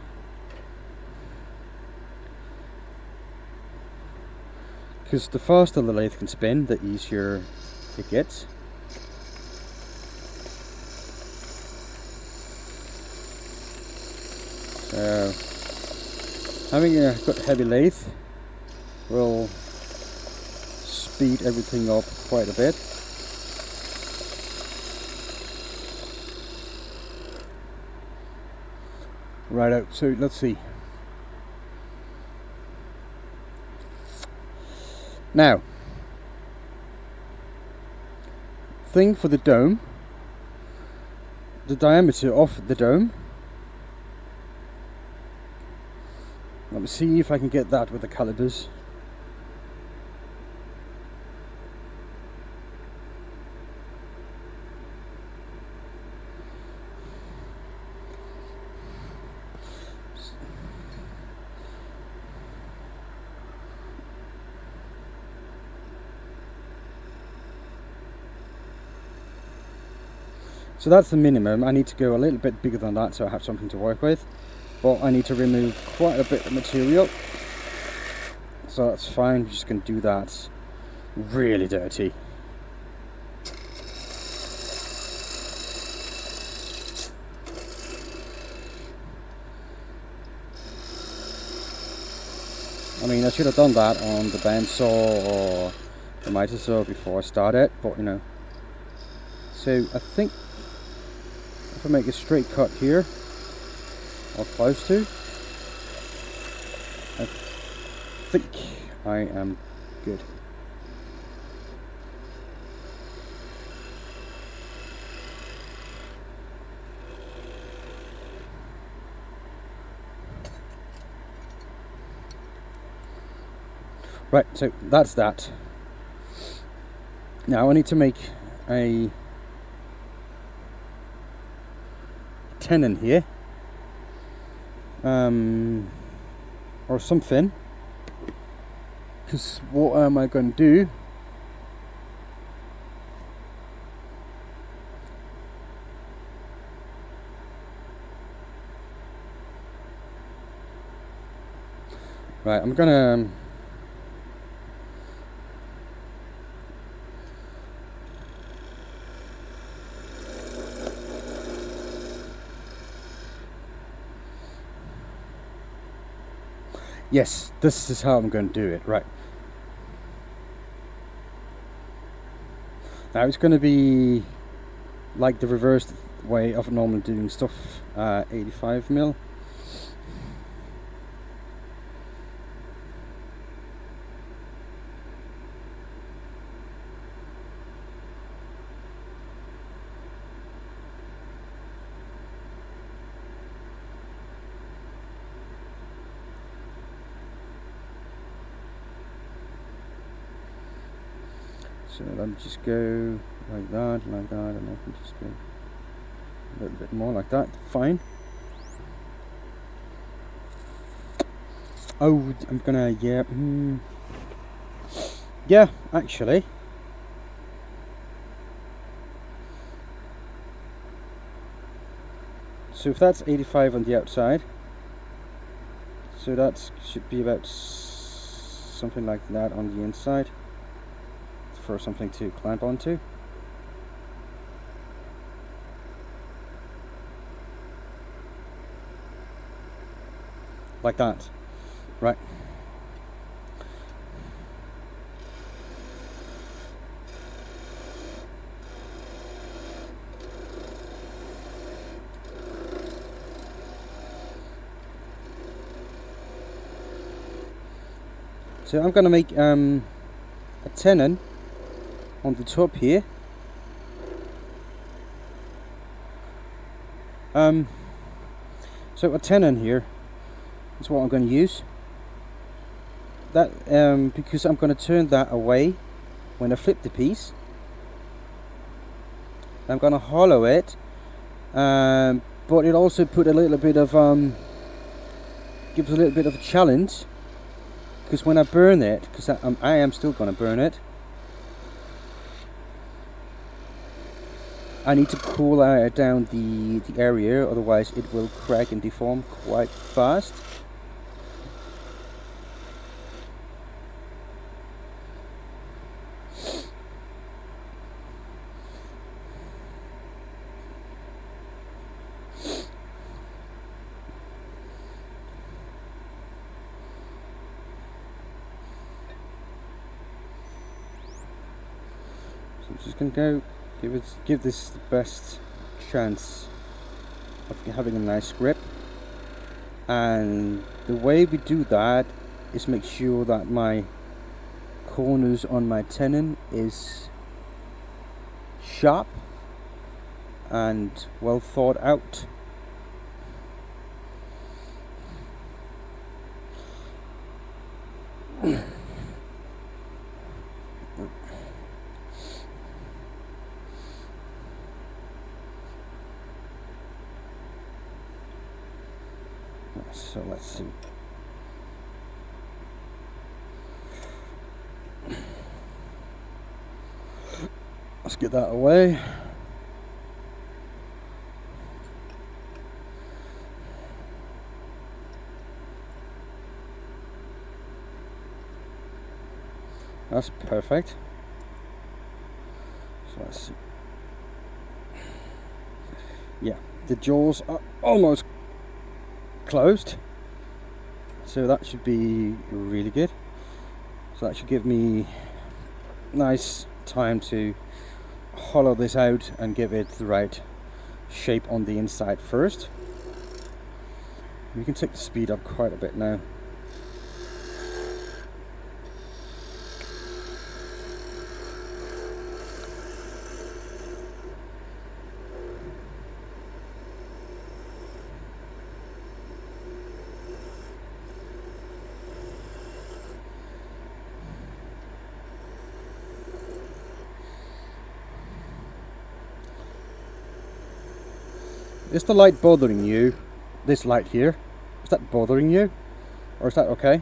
Because the faster the lathe can spin, the easier it gets. So having a good heavy lathe will speed everything up quite a bit. Righto, so let's see. Now, thing for the dome, the diameter of the dome. Let me see if I can get that with the calipers. So that's the minimum. I need to go a little bit bigger than that so I have something to work with. But I need to remove quite a bit of material. So that's fine, we're just going to do that really dirty. I mean, I should have done that on the bandsaw or the miter saw before I started, but you know. So I think if I make a straight cut here, or close to, I think I am good. Right, so that's that. Now I need to make a tenon here. Or something, because what am I going to do? Right, I'm gonna yes, this is how I'm going to do it, right. Now it's going to be like the reversed way of normally doing stuff, 85mm. So let me just go like that, and I can just go a little bit more like that. Fine. Oh, I'm gonna, yeah, actually. So if that's 85 on the outside, so that should be about something like that on the inside. For something to clamp onto. Like that. Right. So I'm going to make a tenon on the top here. So a tenon here is what I'm going to use. that because I'm going to turn that away when I flip the piece. I'm going to hollow it, but it also put a little bit of gives a little bit of a challenge, because when I burn it, because I am still going to burn it, I need to cool down the area, otherwise it will crack and deform quite fast. So I'm just going to go give this the best chance of having a nice grip, and the way we do that is make sure that my corners on my tenon is sharp and well thought out. So let's see. Let's get that away. That's perfect. So let's see. Yeah, the jaws are almost closed, so that should be really good. So that should give me nice time to hollow this out and give it the right shape on the inside first. We can take the speed up quite a bit now. Is the light bothering you? This light here, is that bothering you? Or is that okay?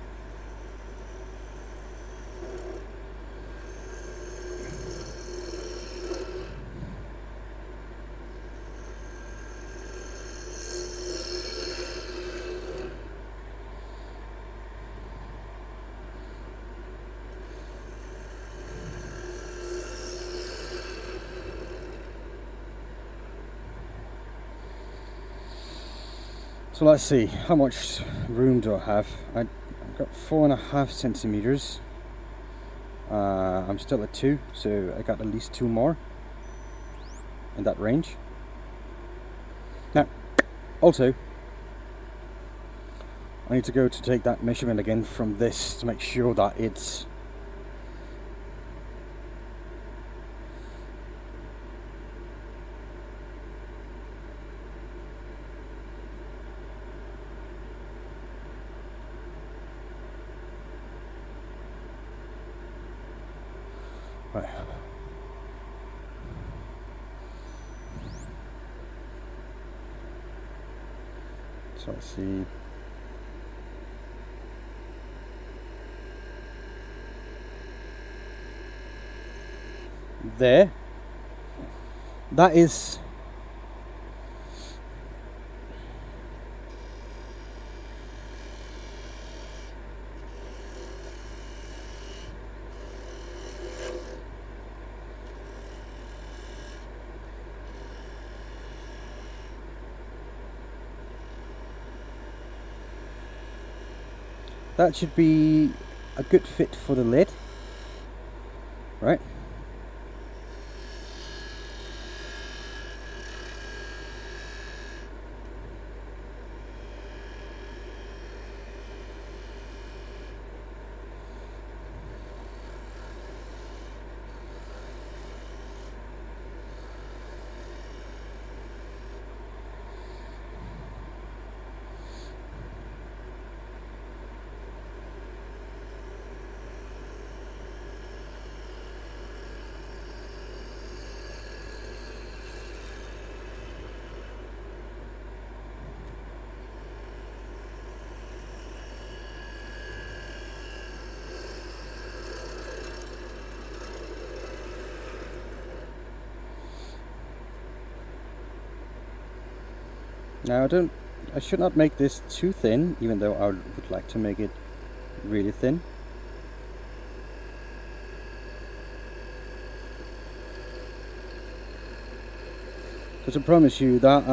So let's see, how much room do I have? I've got 4.5 centimeters. I'm still at 2, so I got at least 2 more in that range. Now, also, I need to go to take that measurement again from this to make sure that it's right. So let's see. There. That is that should be a good fit for the lid, right? Now I should not make this too thin, even though I would like to make it really thin. Because I promise you that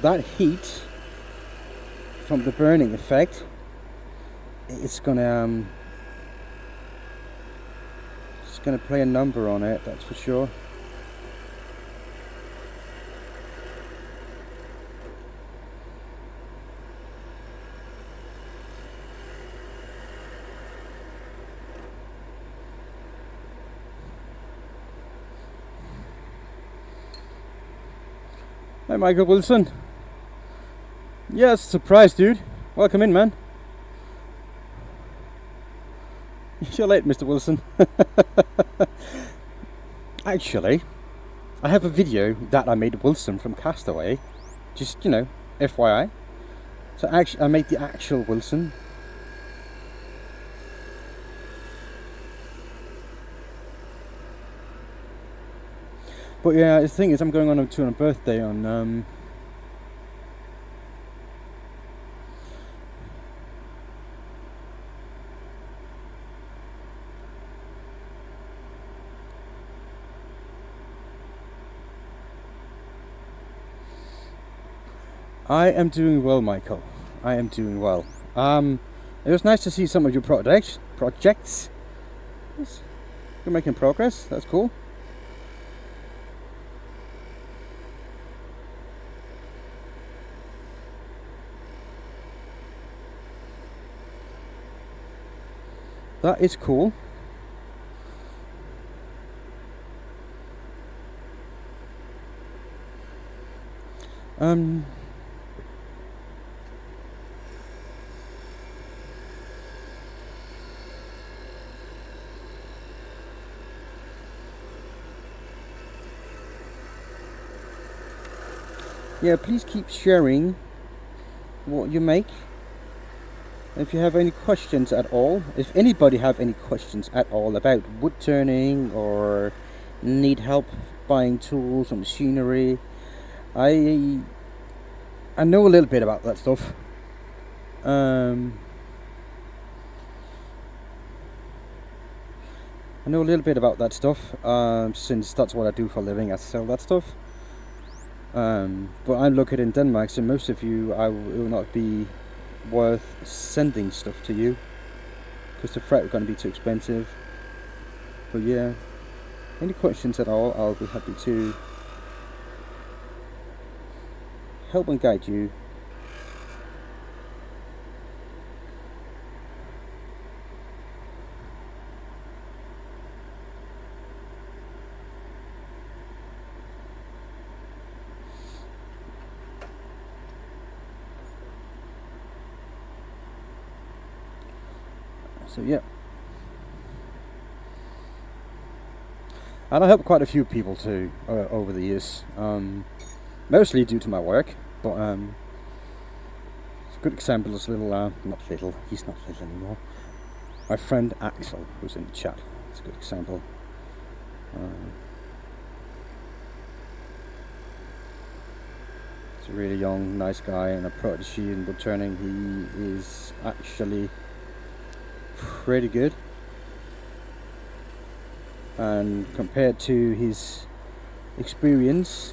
that heat from the burning effect, it's gonna play a number on it, that's for sure. Hi, Michael Wilson. Yes, surprise, dude. Welcome in, man. You're late, Mr. Wilson. Actually, I have a video that I made Wilson from Castaway. Just, you know, FYI. So actually, I made the actual Wilson. But yeah, the thing is, I'm going on to a birthday on I am doing well, Michael. I am doing well. It was nice to see some of your projects. You're making progress. That's cool. That is cool. Yeah, please keep sharing what you make. If you have any questions at all, if anybody have any questions at all about wood turning or need help buying tools or machinery, I know a little bit about that stuff. I know a little bit about that stuff, since that's what I do for a living. I sell that stuff. But I look at it in Denmark, so most of you, it will not be worth sending stuff to you because the freight is going to be too expensive. But yeah, any questions at all, I'll be happy to help and guide you. So yeah, and I helped quite a few people too over the years, mostly due to my work. But it's a good example is not little. He's not little anymore. My friend Axel, who's in the chat, it's a good example. He's a really young, nice guy and a prodigy in woodturning. He is actually pretty good, and compared to his experience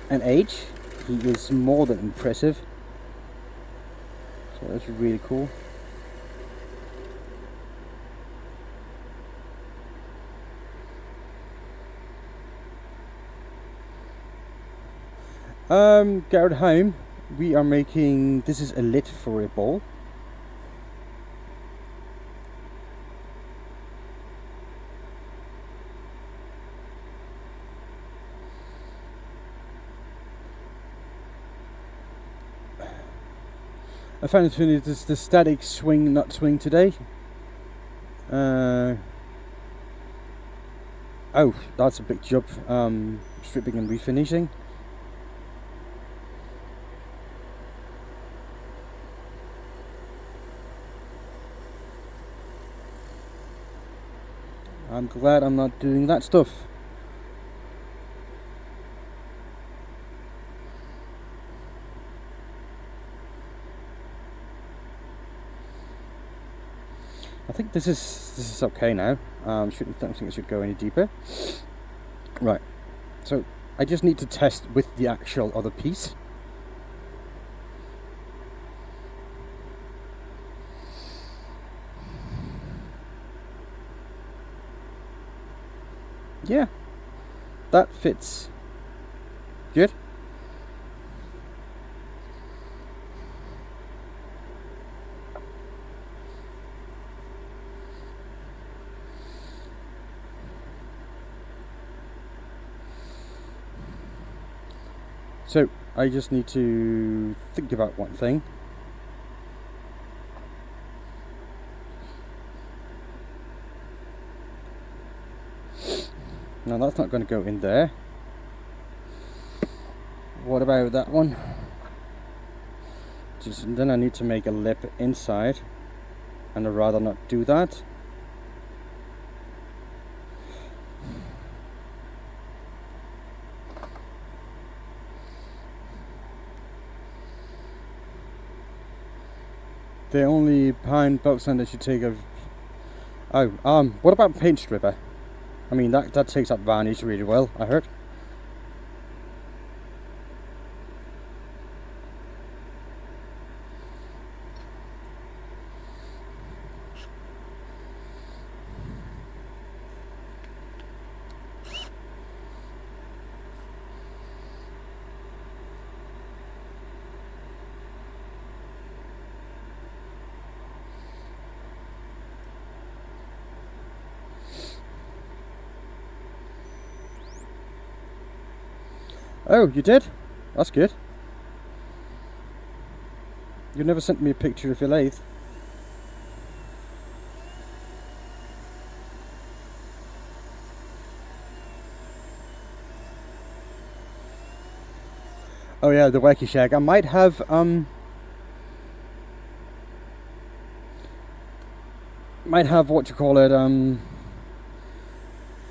and age, he is more than impressive. So that's really cool. Garrett home, we are making, this is a lid for a bowl. I found it funny, this the static swing nut swing today. Oh, that's a big job, stripping and refinishing. I'm glad I'm not doing that stuff. I think this is okay now. Don't think it should go any deeper. Right. So I just need to test with the actual other piece. Yeah, that fits. Good. So I just need to think about one thing. Now that's not going to go in there. What about that one? Then I need to make a lip inside, and I'd rather not do that. The only pine box end that you take of... what about paint stripper? I mean, that takes up varnish really well, I heard. Oh, you did? That's good. You never sent me a picture of your lathe. Oh yeah, the wacky shag. I might have what you call it,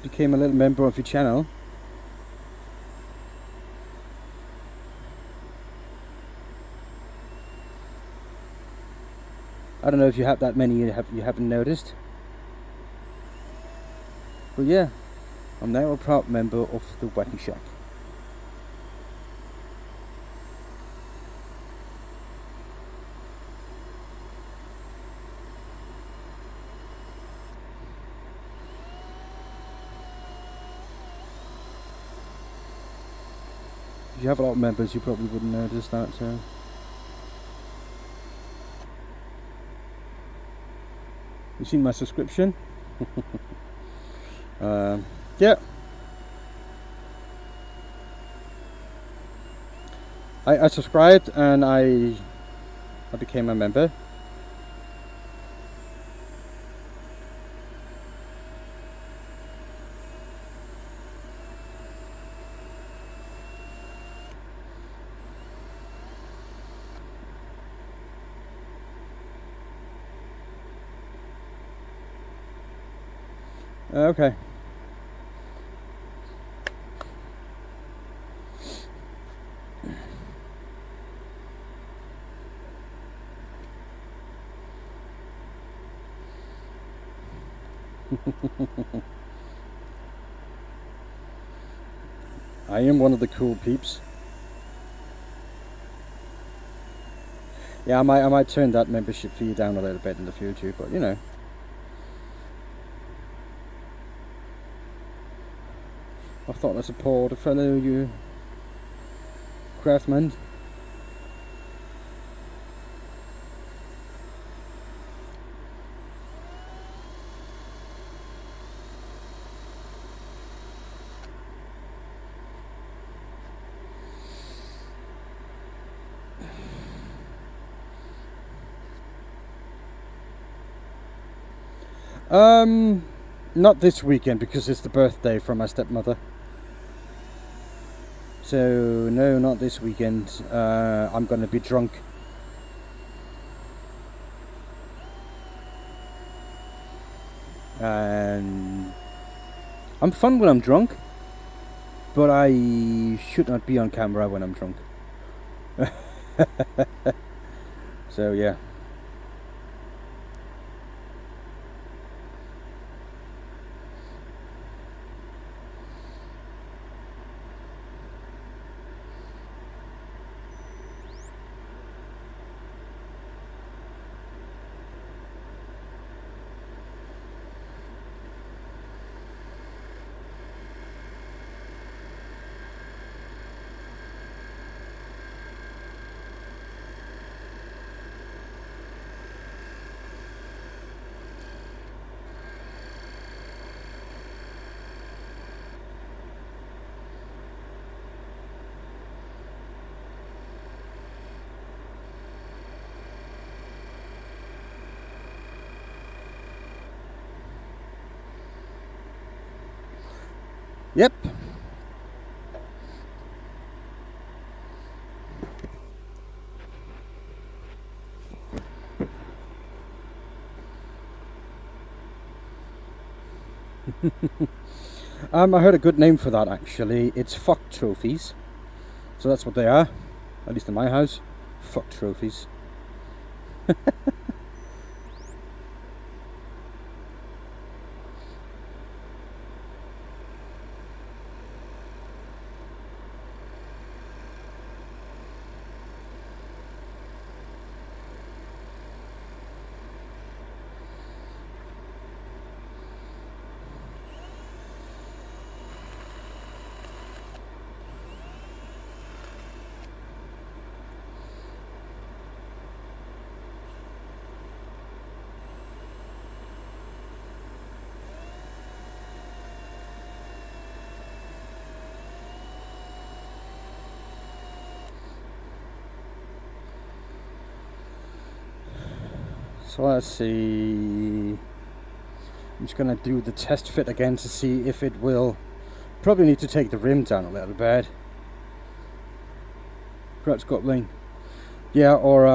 became a little member of your channel. I don't know if you have that many you haven't noticed. But yeah, I'm now a proud member of the Wacky Shack. If you have a lot of members, you probably wouldn't notice that, so... You seen my subscription? Yeah. I subscribed and I became a member. Okay. I am one of the cool peeps. Yeah, I might turn that membership fee down a little bit in the future, but you know. I thought I'd support a fellow craftsman. Not this weekend because it's the birthday from my stepmother. So no, not this weekend. I'm gonna be drunk. And I'm fun when I'm drunk, but I should not be on camera when I'm drunk. So yeah. Yep. I heard a good name for that actually. It's fuck trophies. So that's what they are, at least in my house. Fuck trophies. So let's see. I'm just going to do the test fit again to see if it will. Probably need to take the rim down a little bit. Perhaps coupling. Yeah, or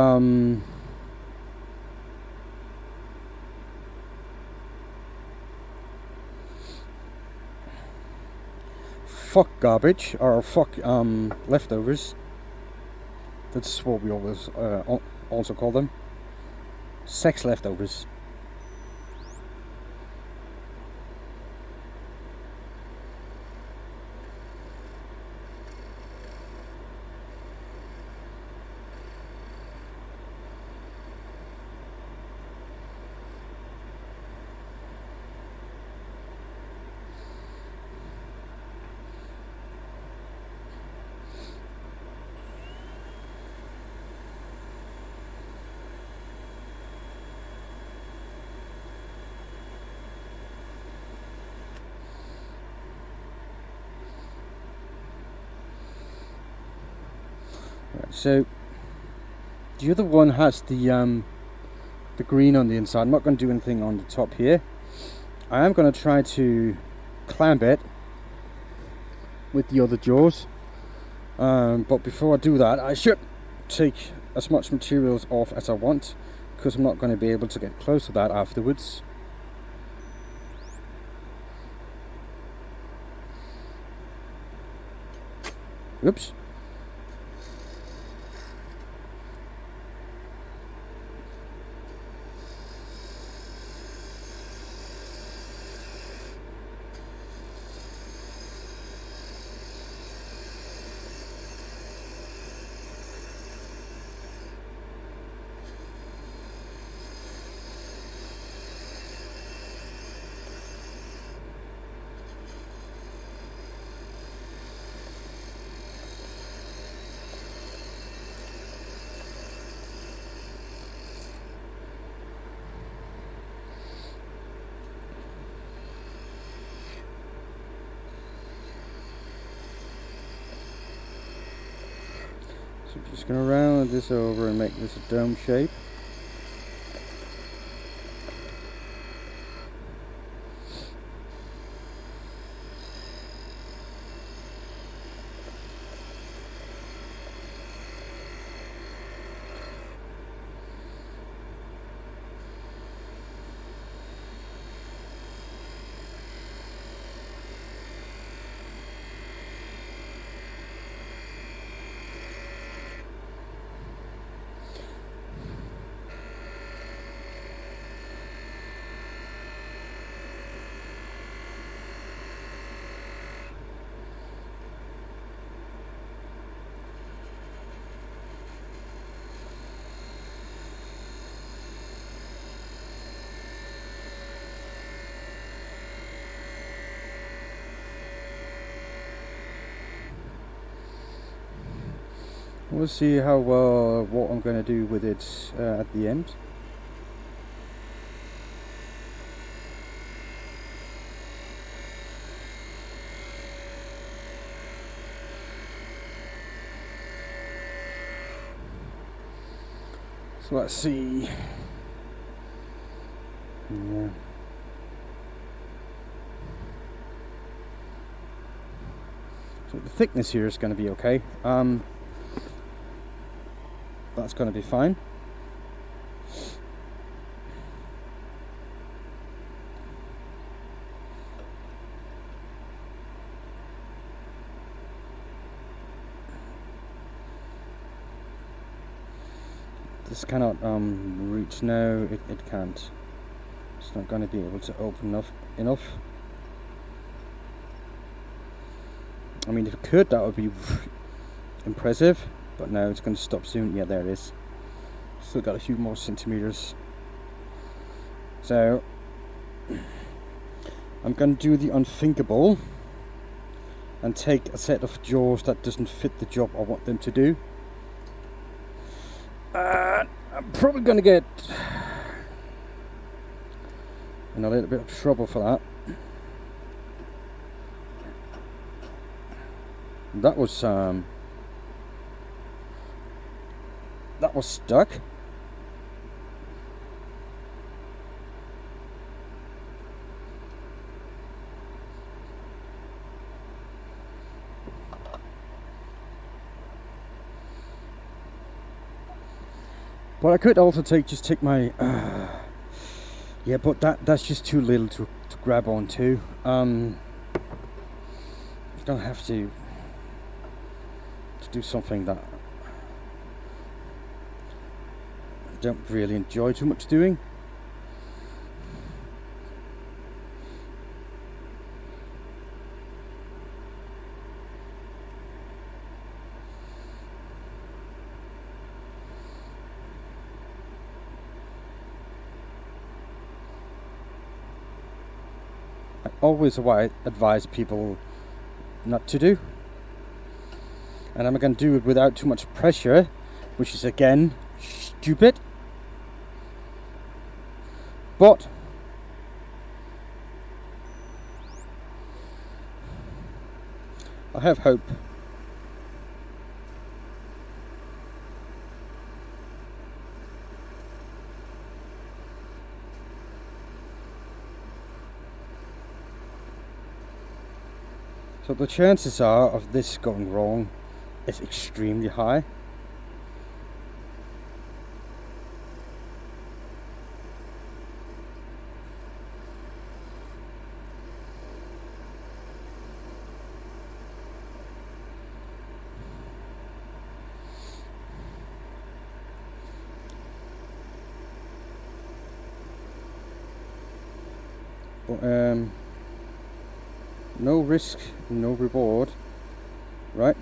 fuck garbage, or fuck leftovers. That's what we always also call them. Sex leftovers. So the other one has the green on the inside. I'm not going to do anything on the top here. I am going to try to clamp it with the other jaws, but before I do that I should take as much materials off as I want, because I'm not going to be able to get close to that afterwards. Oops. So I'm just going to round this over and make this a dome shape. We'll see how what I'm going to do with it at the end. So let's see. Yeah. the thickness here is going to be okay. That's going to be fine. This cannot reach. No, it can't. It's not going to be able to open enough. I mean, if it could, that would be impressive, but no, it's going to stop soon. Yeah, there it is. Still got a few more centimeters. So I'm going to do the unthinkable and take a set of jaws that doesn't fit the job I want them to do. I'm probably going to get in a little bit of trouble for that. That was stuck. But I could also take my yeah, but that's just too little to grab onto. I'm gonna have to do something that I don't really enjoy too much doing. I always advise people not to do, and I'm going to do it without too much pressure, which is again stupid, but I have hope. So the chances are of this going wrong is extremely high. But no risk, no reward, right?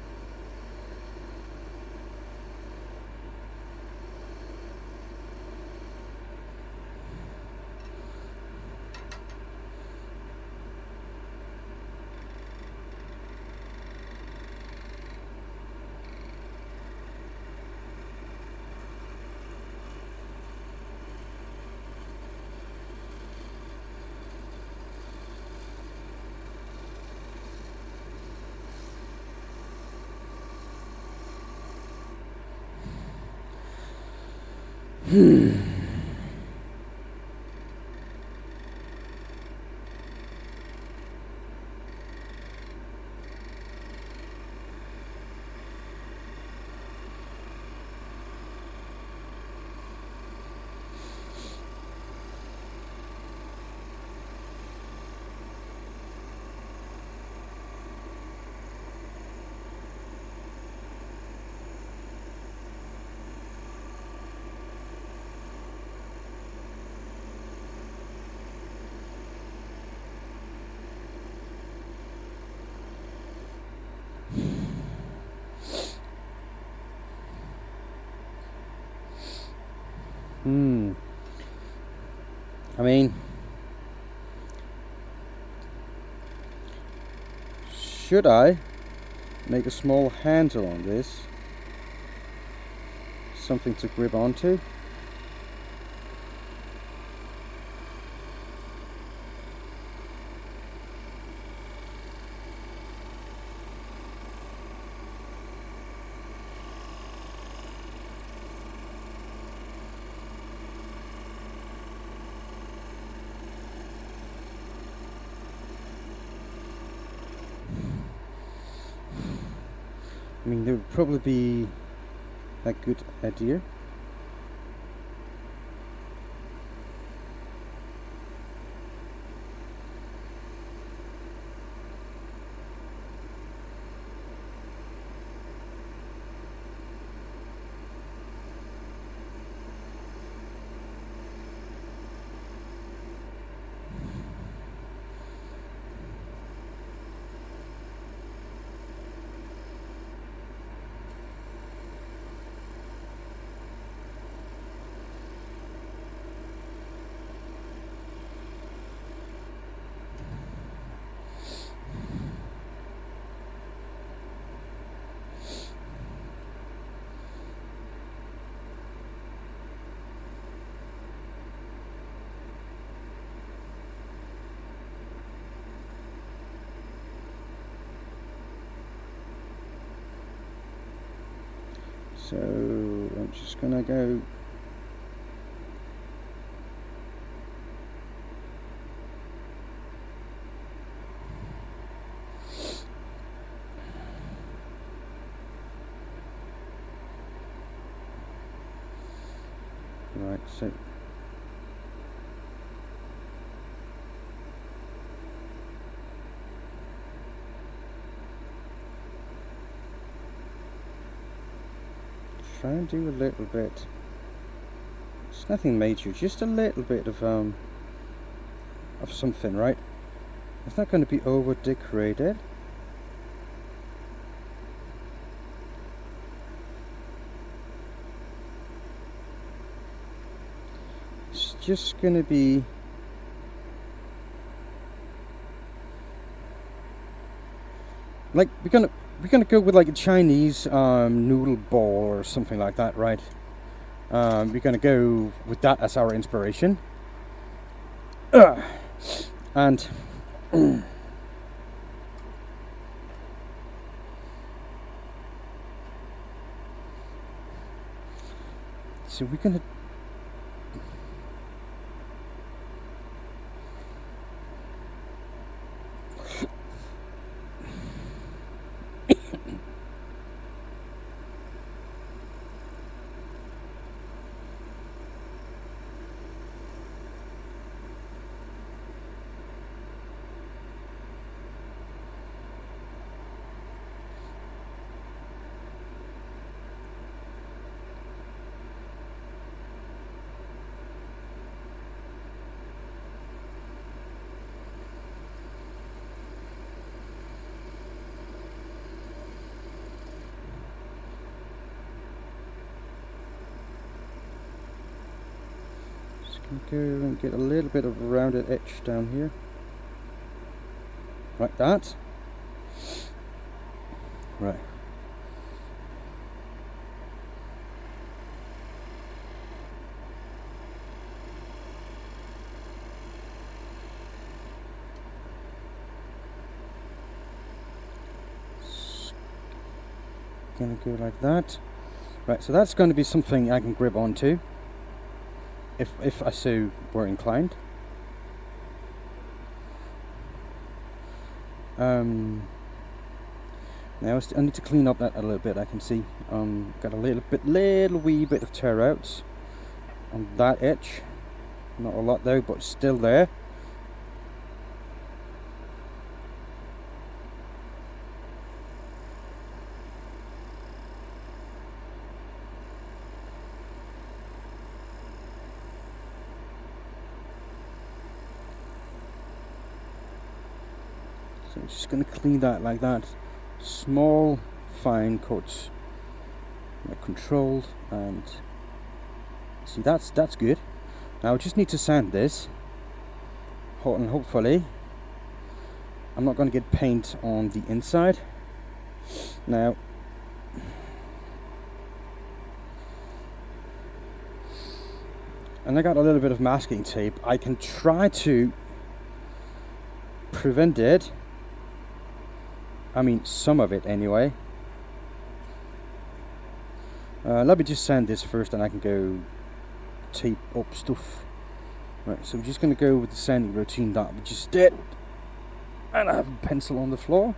I mean, should I make a small handle on this? Something to grip onto? mean, there would probably be a good idea. So I'm just gonna go right, so try and do a little bit. It's nothing major, just a little bit of something, right? It's not going to be over decorated. It's just going to be like we're gonna go with like a Chinese noodle ball or something like that, right? We're gonna go with that as our inspiration, and so we're gonna go and get a little bit of rounded edge down here, like that. Right. Gonna go like that. Right, so that's going to be something I can grip onto if I so were inclined. Now I need to clean up that a little bit. I can see got a little wee bit of tear outs on that edge. Not a lot though, but still there. So I'm just going to clean that like that. Small, fine cuts, controlled, and see that's good. Now I just need to sand this, and hopefully I'm not going to get paint on the inside. Now and I got a little bit of masking tape. I can try to prevent it. I mean, some of it anyway. Let me just sand this first and I can go tape up stuff. Right, so we're just going to go with the sanding routine that we just did. And I have a pencil on the floor.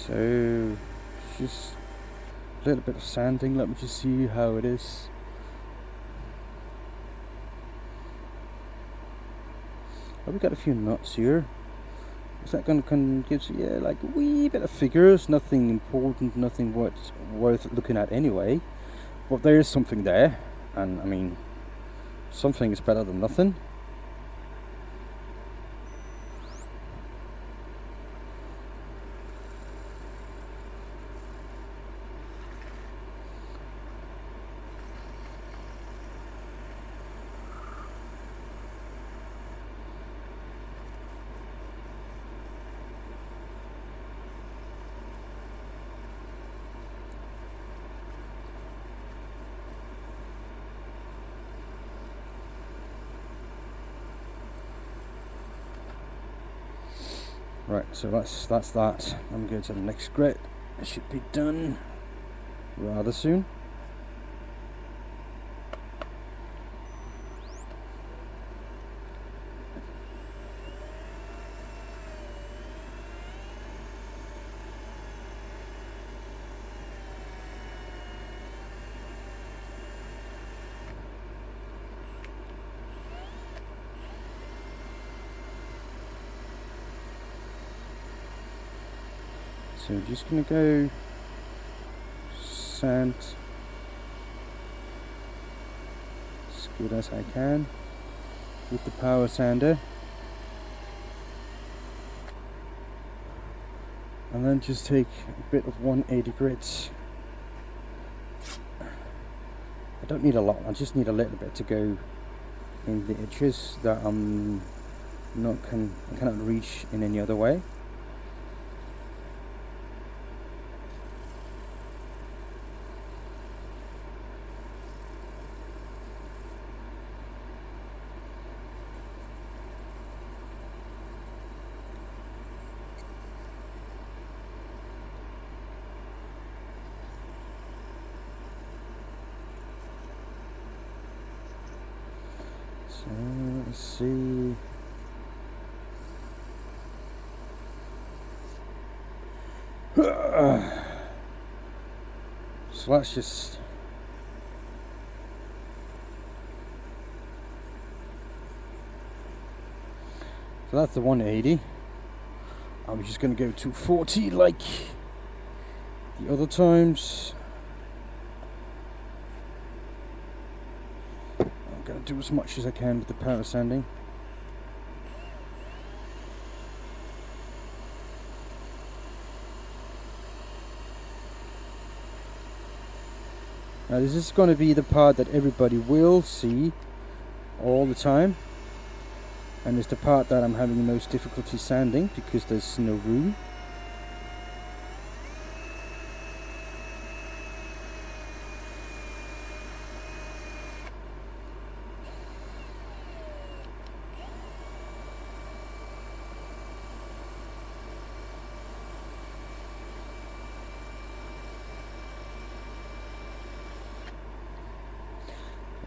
So just a little bit of sanding. Let me just see how it is. Oh, we got a few knots here. Is that going to give you, yeah, like a wee bit of figures? Nothing important, nothing worth looking at anyway. But there is something there, and I mean, something is better than nothing. Right, so that's that. I'm going to the next grit. It should be done rather soon. So I'm just going to go sand as good as I can with the power sander, and then just take a bit of 180 grit. I don't need a lot, I just need a little bit to go in the edges that I cannot reach in any other way. So let's see. So let's just that's the 180. I'm just going to go 240 like the other times. I'm going to do as much as I can with the power sanding. Now this is going to be the part that everybody will see all the time, and it's the part that I'm having the most difficulty sanding because there's no room.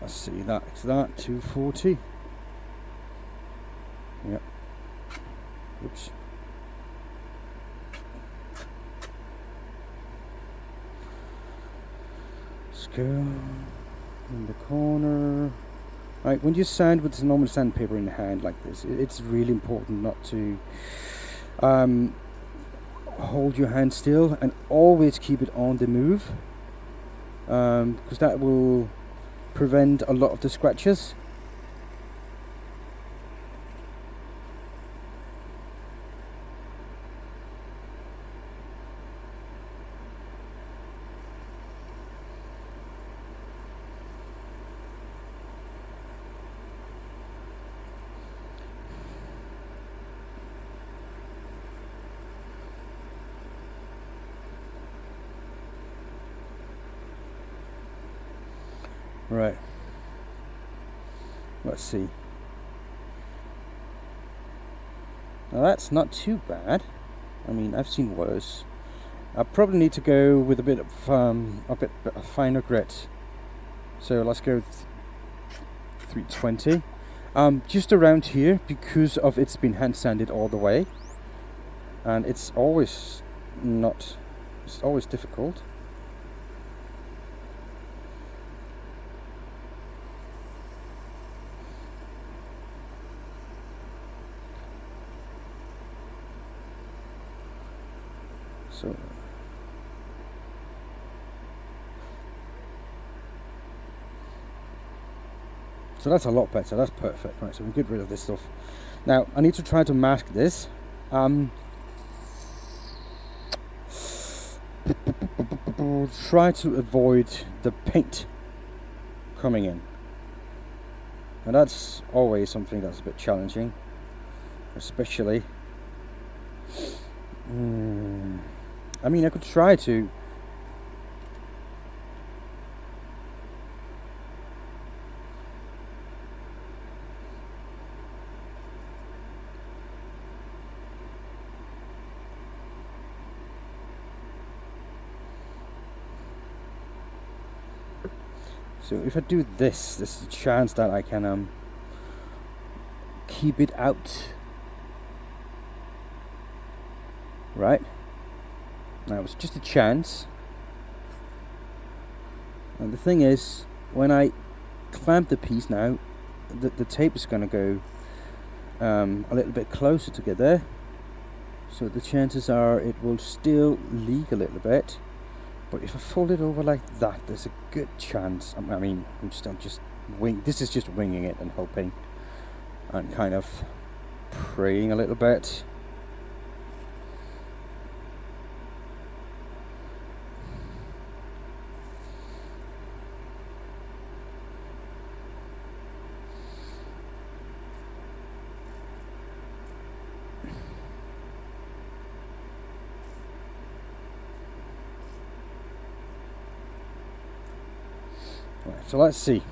Let's see, that's that, 240. Yep. Oops. Let's go in the corner. Right, when you sand with normal sandpaper in the hand like this, it's really important not to hold your hand still and always keep it on the move, because that will prevent a lot of the scratches. Right, let's see. Now that's not too bad. I mean, I've seen worse. I probably need to go with a bit of finer grit. So let's go 320. Just around here, because of it's been hand sanded all the way, and it's always not, it's always difficult. So that's a lot better. That's perfect. Right, so we get rid of this stuff. Now I need to try to mask this. Try to avoid the paint coming in, and that's always something that's a bit challenging, especially. I mean, I could try to. So if I do this, there's a chance that I can keep it out. Right? Now it's just a chance. And the thing is, when I clamp the piece now, the tape is going to go a little bit closer together. So the chances are it will still leak a little bit. But if I fold it over like that, there's a good chance. I mean, this is just winging it and hoping and kind of praying a little bit. Right, so let's see.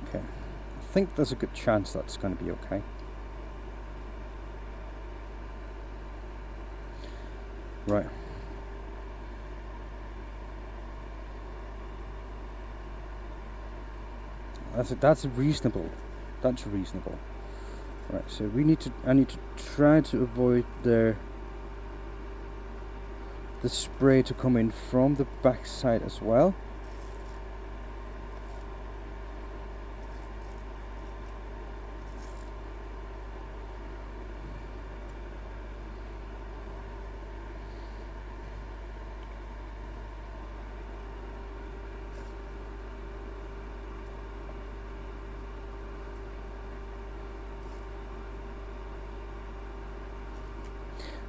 Okay, I think there's a good chance that's going to be okay. Right. That's reasonable. That's reasonable. Right. So I need to try to avoid the spray to come in from the back side as well.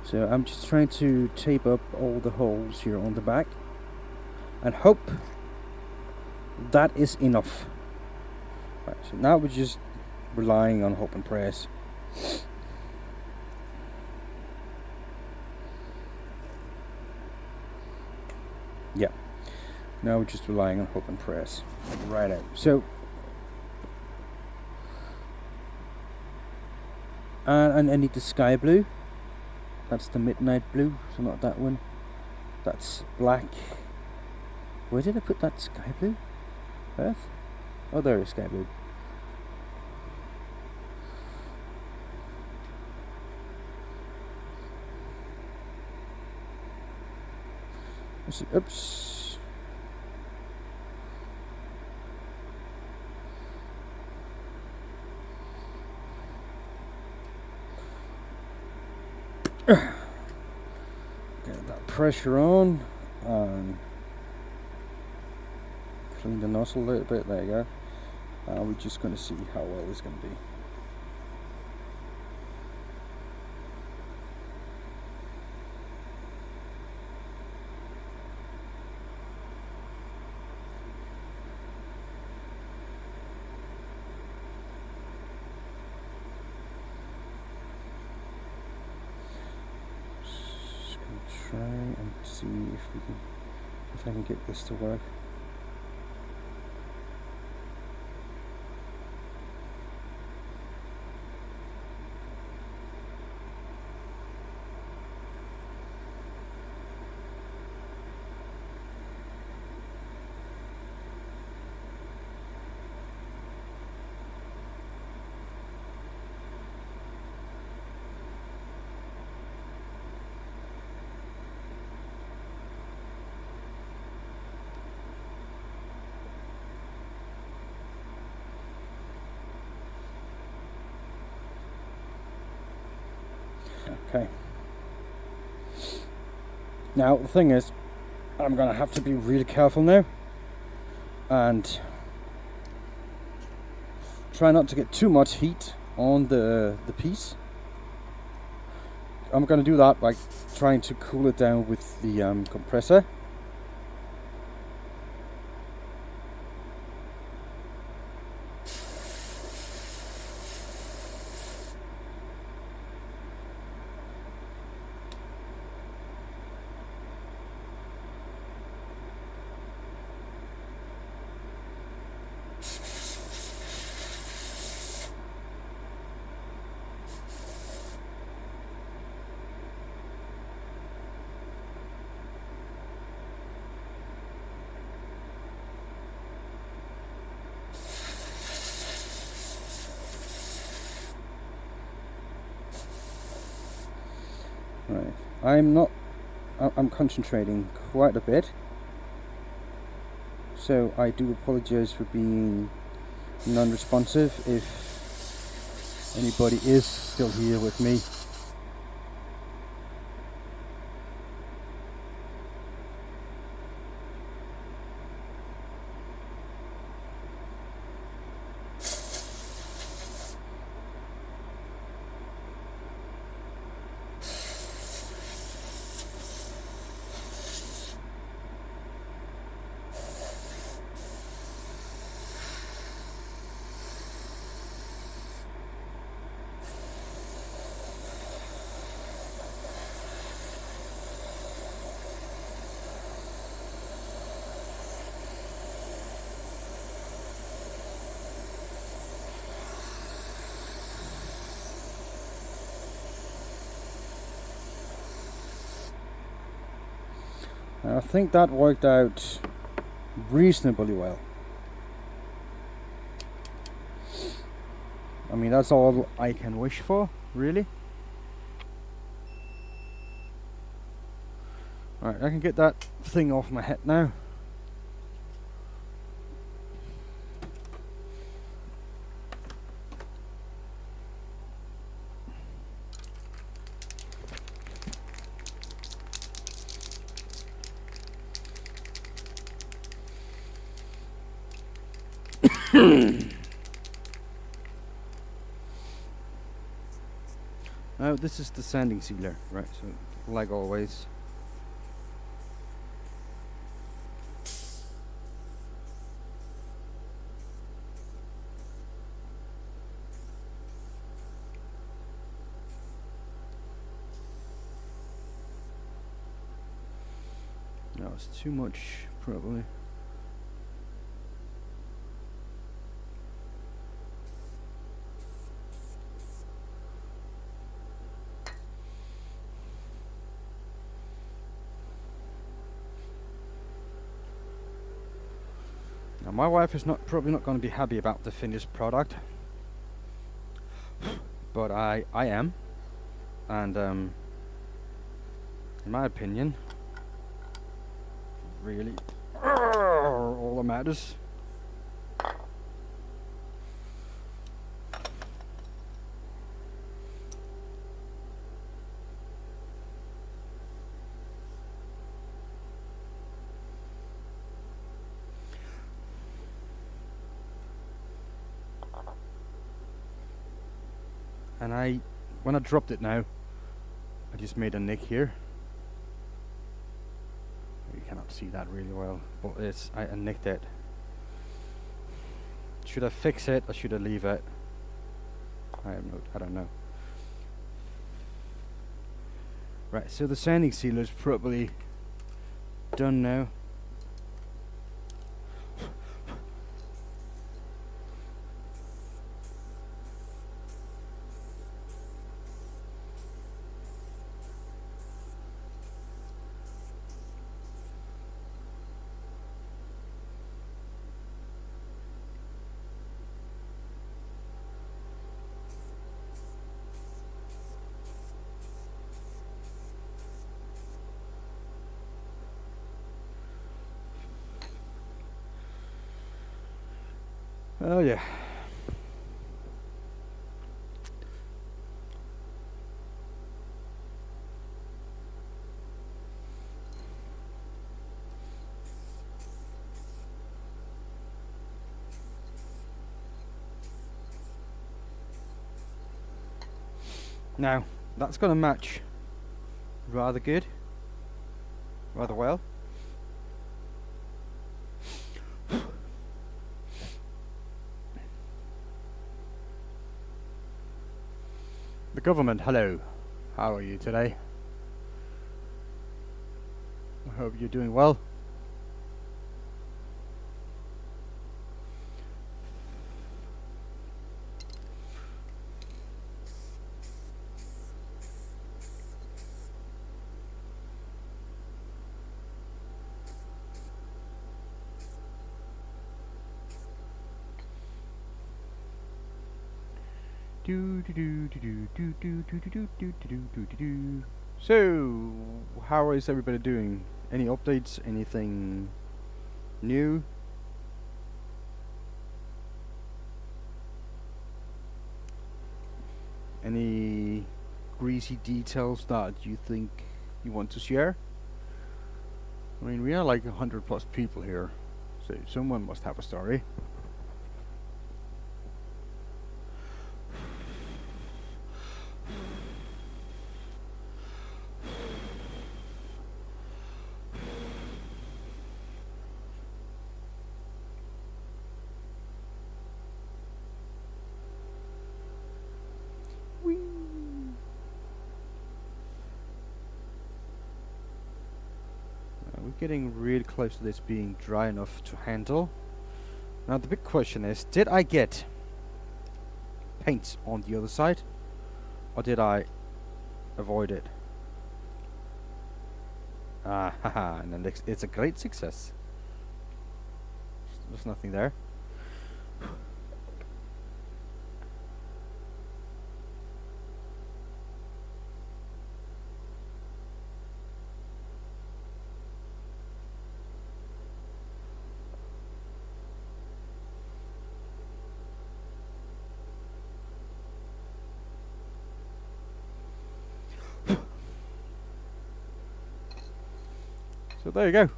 So I'm just trying to tape up all the holes here on the back and hope that is enough. Right, so now we're just relying on hope and prayers. Yeah, now we're just relying on hope and prayers. Right out. So and I need the sky blue. That's the midnight blue, so not that one. That's black. Where did I put that sky blue? Earth? Oh, there is sky blue. Let's see. Oops. Get that pressure on and clean the nozzle a little bit. There you go. We're just going to see how well it's going to be. Try and see if I can get this to work. Okay. Now the thing is, I'm gonna have to be really careful now and try not to get too much heat on the piece. I'm gonna do that by trying to cool it down with the compressor. Right, I'm concentrating quite a bit, so I do apologize for being non-responsive if anybody is still here with me. And I think that worked out reasonably well. I mean, that's all I can wish for, really. Alright, I can get that thing off my head now. Now this is the sanding sealer, right? So like always, no, it's too much probably. Now my wife is probably not going to be happy about the finished product, but I am, and in my opinion, really all that matters. And when I dropped it now, I just made a nick here. You cannot see that really well, but I nicked it. Should I fix it or should I leave it? I don't know. Right, so the sanding sealer is probably done now. Oh yeah. Now, that's going to match rather good, rather well. The government, hello. How are you today? I hope you're doing well. So, how is everybody doing? Any updates? Anything new? Any greasy details that you think you want to share? I mean, we are like 100+ people here, so someone must have a story. We're getting really close to this being dry enough to handle. Now the big question is, did I get paint on the other side, or did I avoid it? Ah, haha, and then it's a great success. There's nothing there. So there you go,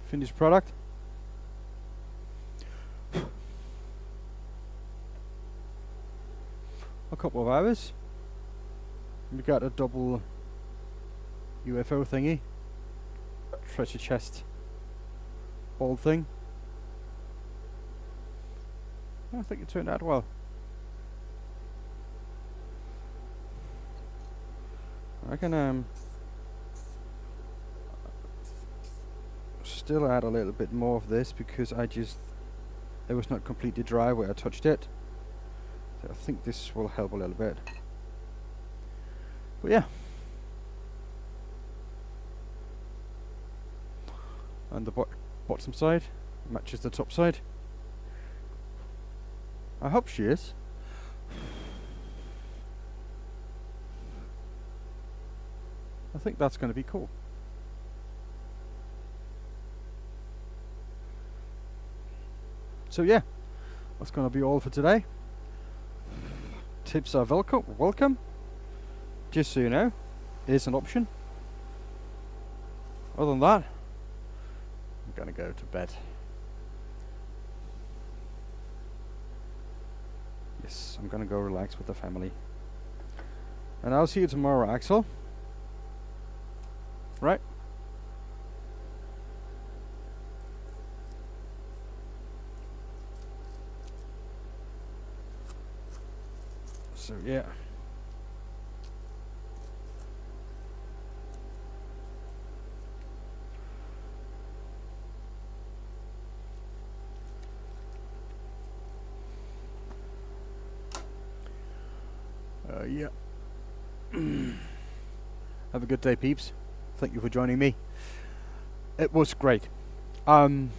finished product. A couple of hours. We got a double UFO thingy, treasure chest, ball thing. I think it turned out well. I can still add a little bit more of this because it was not completely dry where I touched it. So I think this will help a little bit. But yeah. And the bottom side matches the top side. I hope she is. I think that's going to be cool. So yeah, that's going to be all for today. Tips are welcome. Just so you know, it is an option. Other than that, I'm going to go to bed. Yes, I'm going to go relax with the family. And I'll see you tomorrow, Axel. Right? So yeah. Yeah. Have a good day, peeps. Thank you for joining me. It was great. Thank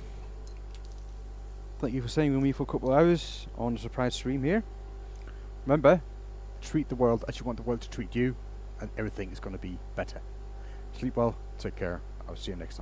you for staying with me for a couple of hours on a surprise stream here. Remember, treat the world as you want the world to treat you, and everything is going to be better. Sleep well, take care, I'll see you next time.